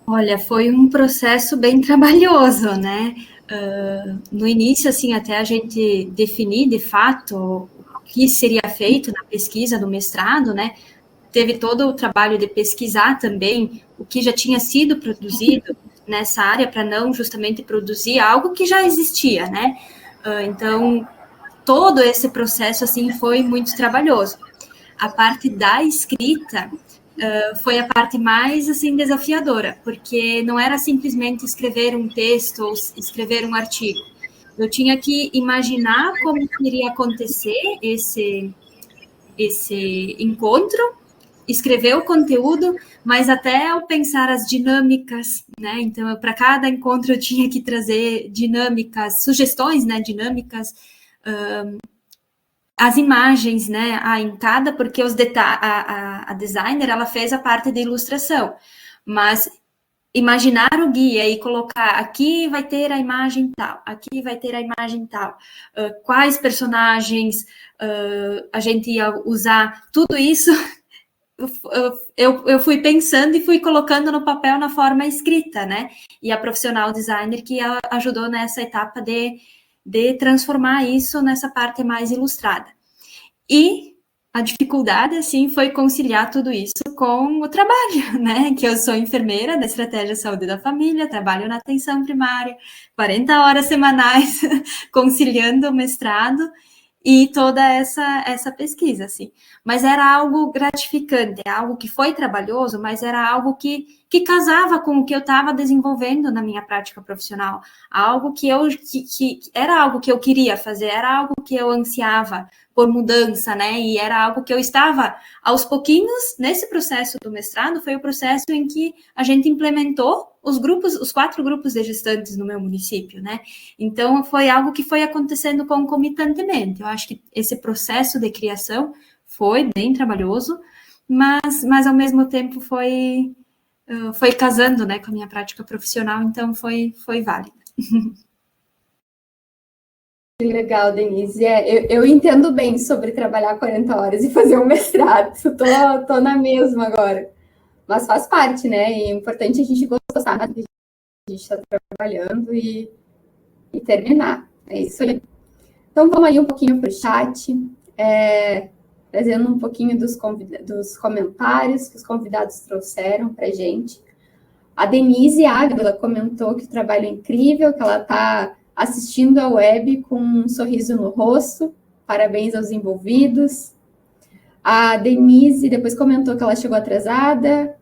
Olha, foi um processo bem trabalhoso, né? No início, assim, até a gente definir, de fato, o que seria feito na pesquisa do mestrado, né? Teve todo o trabalho de pesquisar também o que já tinha sido produzido nessa área, para não justamente produzir algo que já existia, né? Então, todo esse processo, assim, foi muito trabalhoso. A parte da escrita foi a parte mais, assim, desafiadora, porque não era simplesmente escrever um texto ou escrever um artigo. Eu tinha que imaginar como iria acontecer esse encontro, escrever o conteúdo, mas até ao pensar as dinâmicas, né? Então, para cada encontro eu tinha que trazer dinâmicas, sugestões, né? Dinâmicas, as imagens, né? Em cada, porque a designer, ela fez a parte de ilustração, mas imaginar o guia e colocar aqui vai ter a imagem tal, aqui vai ter a imagem tal, quais personagens a gente ia usar, tudo isso eu fui pensando e fui colocando no papel na forma escrita, né? E a profissional designer que ajudou nessa etapa de transformar isso nessa parte mais ilustrada. E a dificuldade, assim, foi conciliar tudo isso com o trabalho, né? Que eu sou enfermeira da Estratégia Saúde da Família, trabalho na atenção primária, 40 horas semanais, conciliando o mestrado e toda essa pesquisa, assim. Mas era algo gratificante, algo que foi trabalhoso, mas era algo que casava com o que eu estava desenvolvendo na minha prática profissional, algo que era algo que eu queria fazer, era algo que eu ansiava por mudança, né? E era algo que eu estava, aos pouquinhos, nesse processo do mestrado, foi o processo em que a gente implementou os 4 grupos de gestantes no meu município, né? Então, foi algo que foi acontecendo concomitantemente. Eu acho que esse processo de criação foi bem trabalhoso, mas ao mesmo tempo foi casando, né, com a minha prática profissional, então foi válido. Legal, Denise. Eu entendo bem sobre trabalhar 40 horas e fazer um mestrado. Tô na mesma agora. Mas faz parte, né? E é importante a gente gostar do que a gente está trabalhando e terminar. É isso aí. Então, vamos aí um pouquinho para o chat, trazendo um pouquinho dos comentários que os convidados trouxeram para a gente. A Denise Águila comentou que o trabalho é incrível, que ela está assistindo a web com um sorriso no rosto. Parabéns aos envolvidos. A Denise depois comentou que ela chegou atrasada,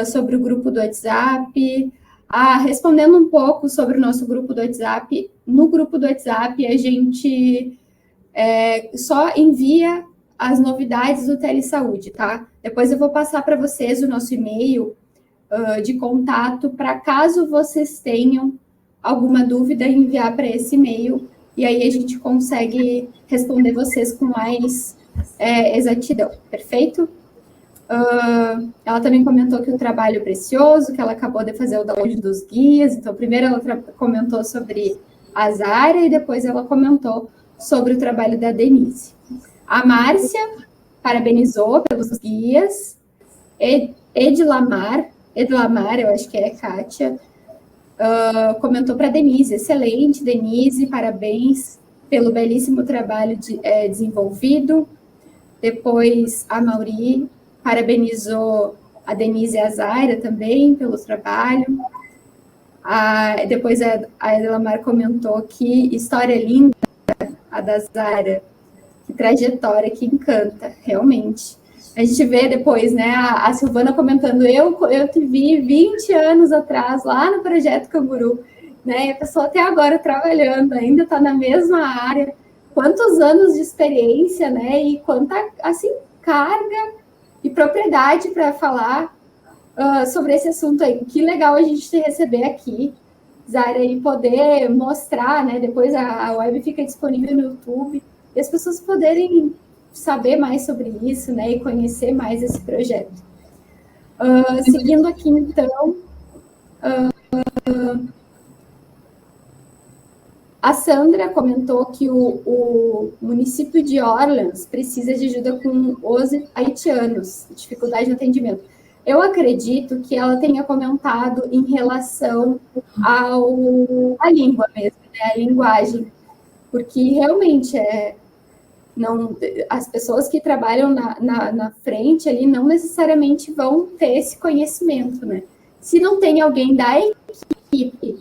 sobre o grupo do WhatsApp. Respondendo um pouco sobre o nosso grupo do WhatsApp, no grupo do WhatsApp a gente só envia as novidades do Telesaúde, tá? Depois eu vou passar para vocês o nosso e-mail de contato, para caso vocês tenham alguma dúvida, enviar para esse e-mail, e aí a gente consegue responder vocês com mais exatidão, perfeito? Ela também comentou que o trabalho é precioso, que ela acabou de fazer o download dos guias. Então, primeiro ela comentou sobre a Zara e depois ela comentou sobre o trabalho da Denise. A Márcia parabenizou pelos guias. Edlamar, eu acho que é Kátia, comentou para a Denise: excelente, Denise, parabéns pelo belíssimo trabalho desenvolvido. Depois a Mauri parabenizou a Denise e a Zaira também pelo trabalho. Depois a Edlamar comentou que história linda a da Zaira, que trajetória, que encanta, realmente. A gente vê depois, né, a Silvana comentando, eu te vi 20 anos atrás, lá no Projeto Canguru, né, e a pessoa até agora trabalhando, ainda está na mesma área, quantos anos de experiência, né, e quanta, assim, carga e propriedade para falar sobre esse assunto aí. Que legal a gente te receber aqui, Zaira, e poder mostrar, né, depois a web fica disponível no YouTube, e as pessoas poderem saber mais sobre isso, né, e conhecer mais esse projeto. Seguindo aqui, então, a Sandra comentou que o município de Orleans precisa de ajuda com os haitianos, dificuldade no atendimento. Eu acredito que ela tenha comentado em relação à língua mesmo, né, a linguagem, porque realmente as pessoas que trabalham na frente ali não necessariamente vão ter esse conhecimento, né? Se não tem alguém da equipe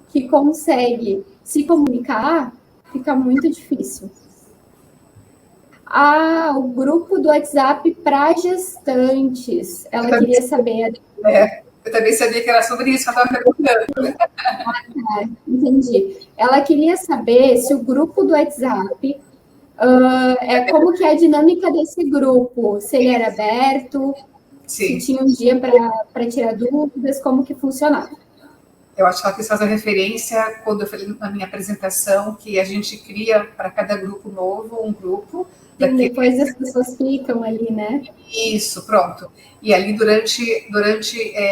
que consegue se comunicar, fica muito difícil. O grupo do WhatsApp para gestantes, ela queria saber... Eu também sabia que era sobre isso que eu estava perguntando. Entendi. Ela queria saber se o grupo do WhatsApp... como que é a dinâmica desse grupo, se ele era aberto, Sim. se tinha um dia para tirar dúvidas, como que funcionava. Eu acho que ela quis fazer referência quando eu falei na minha apresentação que a gente cria para cada grupo novo um grupo. Depois as pessoas ficam ali, né? Isso, pronto. E ali, durante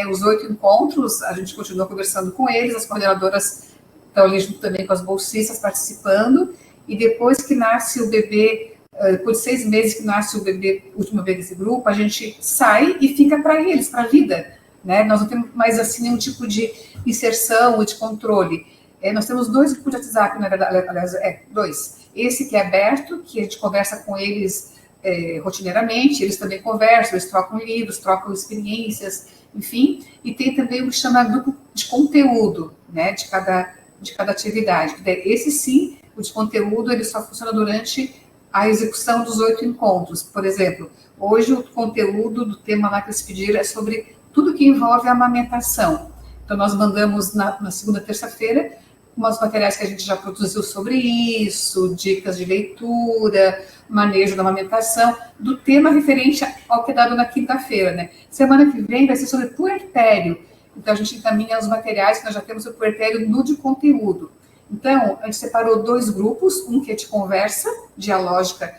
os 8 encontros, a gente continua conversando com eles, as coordenadoras estão ali junto também com as bolsistas participando, e depois que nasce o bebê, depois de 6 meses que nasce o bebê, o último bebê desse grupo, a gente sai e fica para eles, para a vida, né? Nós não temos mais, assim, nenhum tipo de inserção ou de controle. Nós temos 2 grupos de WhatsApp, na verdade, aliás, 2. Esse que é aberto, que a gente conversa com eles rotineiramente, eles também conversam, eles trocam livros, trocam experiências, enfim, e tem também o que chama grupo de conteúdo, né, de cada atividade. Esse sim, o de conteúdo, ele só funciona durante a execução dos 8 encontros. Por exemplo, hoje o conteúdo do tema lá que eles pediram é sobre tudo que envolve a amamentação. Então, nós mandamos na segunda, terça-feira, umas materiais que a gente já produziu sobre isso, dicas de leitura, manejo da amamentação, do tema referente ao que é dado na quinta-feira, né? Semana que vem vai ser sobre puerpério. Então, a gente encaminha os materiais que nós já temos sobre puerpério no de conteúdo. Então, a gente separou 2 grupos, um que é de conversa dialógica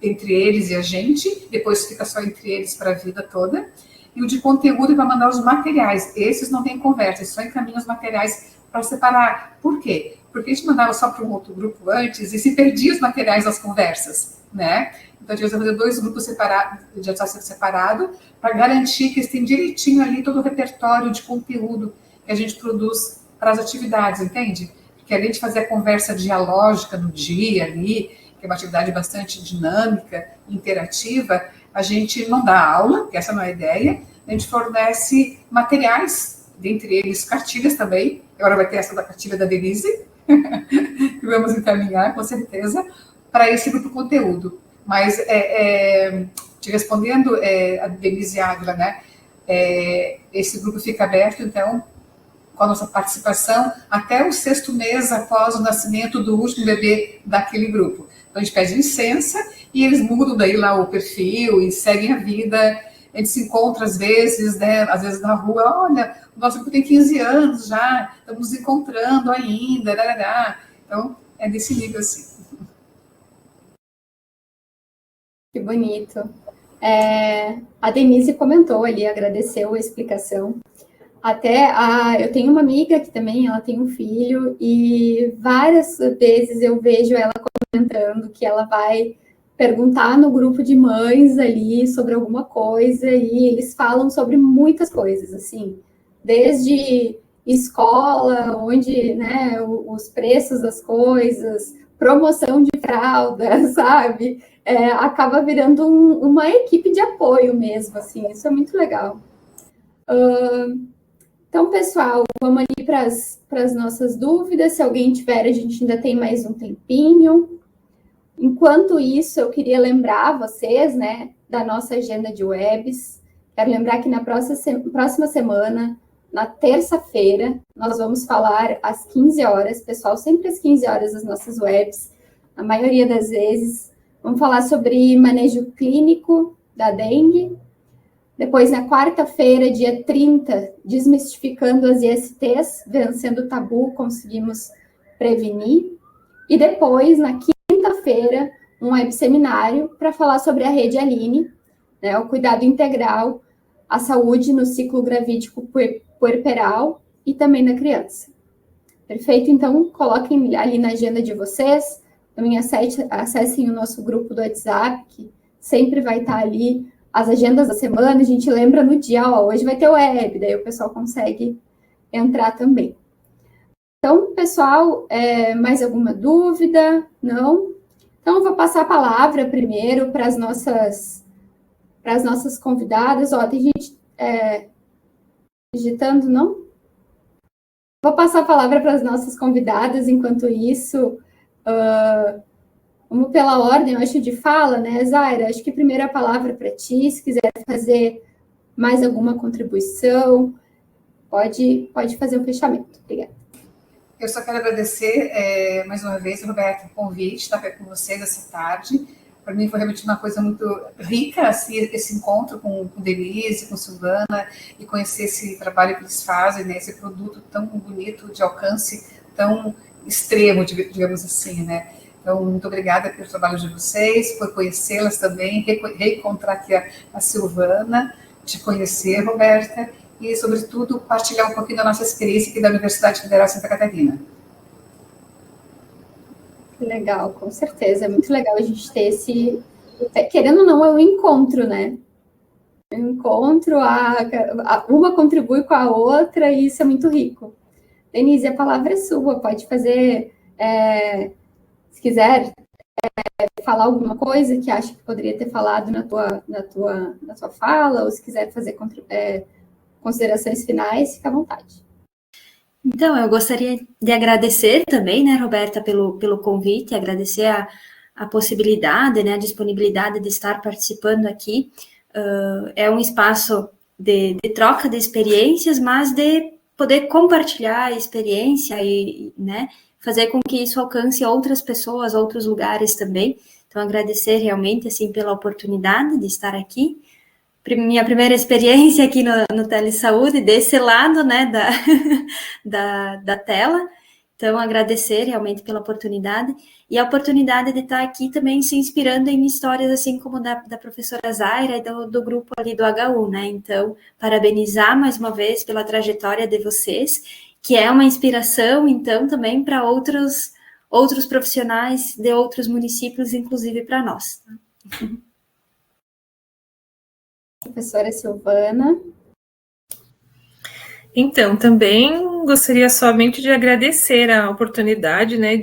entre eles e a gente, depois fica só entre eles para a vida toda, e o de conteúdo é para mandar os materiais. Esses não tem conversa, só encaminha os materiais para separar. Por quê? Porque a gente mandava só para um outro grupo antes e se perdia os materiais das conversas, né? Então, a gente vai fazer 2 grupos separados, já está sendo separado, para garantir que eles têm direitinho ali todo o repertório de conteúdo que a gente produz para as atividades, entende? Porque além de fazer a conversa dialógica no dia ali, que é uma atividade bastante dinâmica, interativa, a gente não dá aula, que essa não é a ideia, a gente fornece materiais, dentre eles cartilhas também. Agora vai ter essa da cartilha da Denise, que vamos encaminhar, com certeza, para esse grupo conteúdo. Mas, te respondendo, a Denise Ávila, né? Esse grupo fica aberto, então, com a nossa participação, até o 6º mês após o nascimento do último bebê daquele grupo. Então, a gente pede licença e eles mudam daí lá o perfil e seguem a vida. A gente se encontra às vezes, né? Às vezes na rua, olha, o nosso grupo tem 15 anos já, estamos nos encontrando ainda, Então, é desse nível assim. Que bonito. A Denise comentou ali, agradeceu a explicação. Eu tenho uma amiga que também, ela tem um filho, e várias vezes eu vejo ela comentando que ela vai perguntar no grupo de mães ali sobre alguma coisa, e eles falam sobre muitas coisas, assim, desde escola, onde, né, os preços das coisas, promoção de fralda, sabe? Acaba virando uma equipe de apoio mesmo, assim, isso é muito legal. Então, pessoal, vamos ali para as nossas dúvidas. Se alguém tiver, a gente ainda tem mais um tempinho. Enquanto isso, eu queria lembrar vocês, né, da nossa agenda de webs. Quero lembrar que na próxima semana, na terça-feira, nós vamos falar às 15 horas, pessoal, sempre às 15 horas as nossas webs, a maioria das vezes. Vamos falar sobre manejo clínico da dengue. Depois, na quarta-feira, dia 30, desmistificando as ISTs, vencendo o tabu, conseguimos prevenir. E depois, na quinta-feira, um webseminário para falar sobre a rede Aline, né, o cuidado integral, a saúde no ciclo gravídico puerperal e também da criança. Perfeito? Então, coloquem ali na agenda de vocês. Também acessem o nosso grupo do WhatsApp, que sempre vai estar ali as agendas da semana, a gente lembra no dia, hoje vai ter web, daí o pessoal consegue entrar também. Então, pessoal, mais alguma dúvida? Não? Então, eu vou passar a palavra primeiro para as nossas convidadas. Tem gente digitando, não? Vou passar a palavra para as nossas convidadas, enquanto isso... Vamos pela ordem, eu acho, de fala, né, Zaira? Acho que primeiro a palavra para ti, se quiser fazer mais alguma contribuição, pode fazer um fechamento. Obrigada. Eu só quero agradecer mais uma vez, Roberto, o convite, estar aqui com vocês essa tarde. para mim foi realmente uma coisa muito rica, assim, esse encontro com Denise, com Silvana, e conhecer esse trabalho que eles fazem, né, esse produto tão bonito, de alcance tão extremo, digamos assim, né. Então, muito obrigada pelo trabalho de vocês, por conhecê-las também, reencontrar aqui a Silvana, te conhecer, Roberta, e, sobretudo, partilhar um pouquinho da nossa experiência aqui da Universidade Federal de Santa Catarina. Legal, com certeza. É muito legal a gente ter esse... Querendo ou não, é um encontro, né? Um encontro, uma contribui com a outra e isso é muito rico. Denise, a palavra é sua. Pode fazer, se quiser, falar alguma coisa que acha que poderia ter falado na tua fala, ou se quiser fazer considerações finais, fica à vontade. Então, eu gostaria de agradecer também, né, Roberta, pelo convite, agradecer a possibilidade, né, a disponibilidade de estar participando aqui. É um espaço de troca de experiências, mas de poder compartilhar a experiência e, né, fazer com que isso alcance outras pessoas, outros lugares também. Então, agradecer realmente, assim, pela oportunidade de estar aqui. Minha primeira experiência aqui no Telesaúde, desse lado, né, da tela. Então, agradecer realmente pela oportunidade e a oportunidade de estar aqui também se inspirando em histórias assim como da professora Zaira e do grupo ali do HU, né? Então, parabenizar mais uma vez pela trajetória de vocês, que é uma inspiração, então, também para outros profissionais de outros municípios, inclusive para nós. Professora Silvana. Então, também gostaria somente de agradecer a oportunidade, né,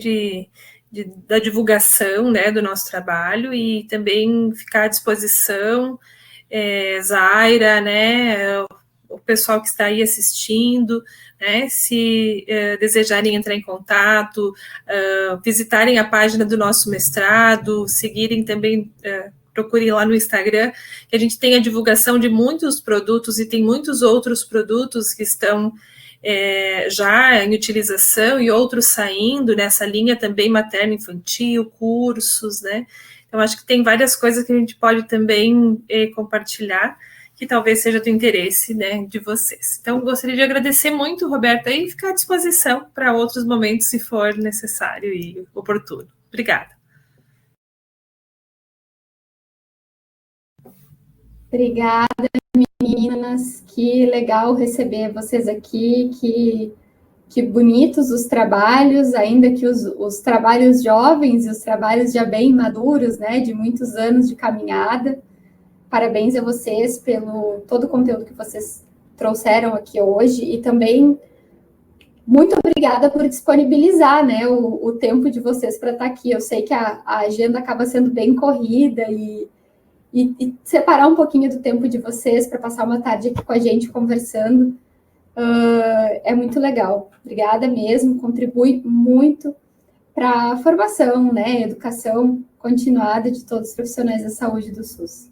da divulgação, né, do nosso trabalho e também ficar à disposição, Zaira, né, o pessoal que está aí assistindo, né, se desejarem entrar em contato, visitarem a página do nosso mestrado, seguirem também... procurem lá no Instagram, que a gente tem a divulgação de muitos produtos e tem muitos outros produtos que estão já em utilização e outros saindo nessa linha também materno-infantil, cursos, né? Então, acho que tem várias coisas que a gente pode também compartilhar, que talvez seja do interesse, né, de vocês. Então, gostaria de agradecer muito, Roberta, e ficar à disposição para outros momentos, se for necessário e oportuno. Obrigada. Obrigada, meninas. Que legal receber vocês aqui. Que bonitos os trabalhos, ainda que os trabalhos jovens e os trabalhos já bem maduros, né, de muitos anos de caminhada. Parabéns a vocês pelo todo o conteúdo que vocês trouxeram aqui hoje e também muito obrigada por disponibilizar, né, o tempo de vocês para estar aqui. Eu sei que a agenda acaba sendo bem corrida e separar um pouquinho do tempo de vocês para passar uma tarde aqui com a gente conversando é muito legal. Obrigada mesmo, contribui muito para a formação, né, educação continuada de todos os profissionais da saúde do SUS.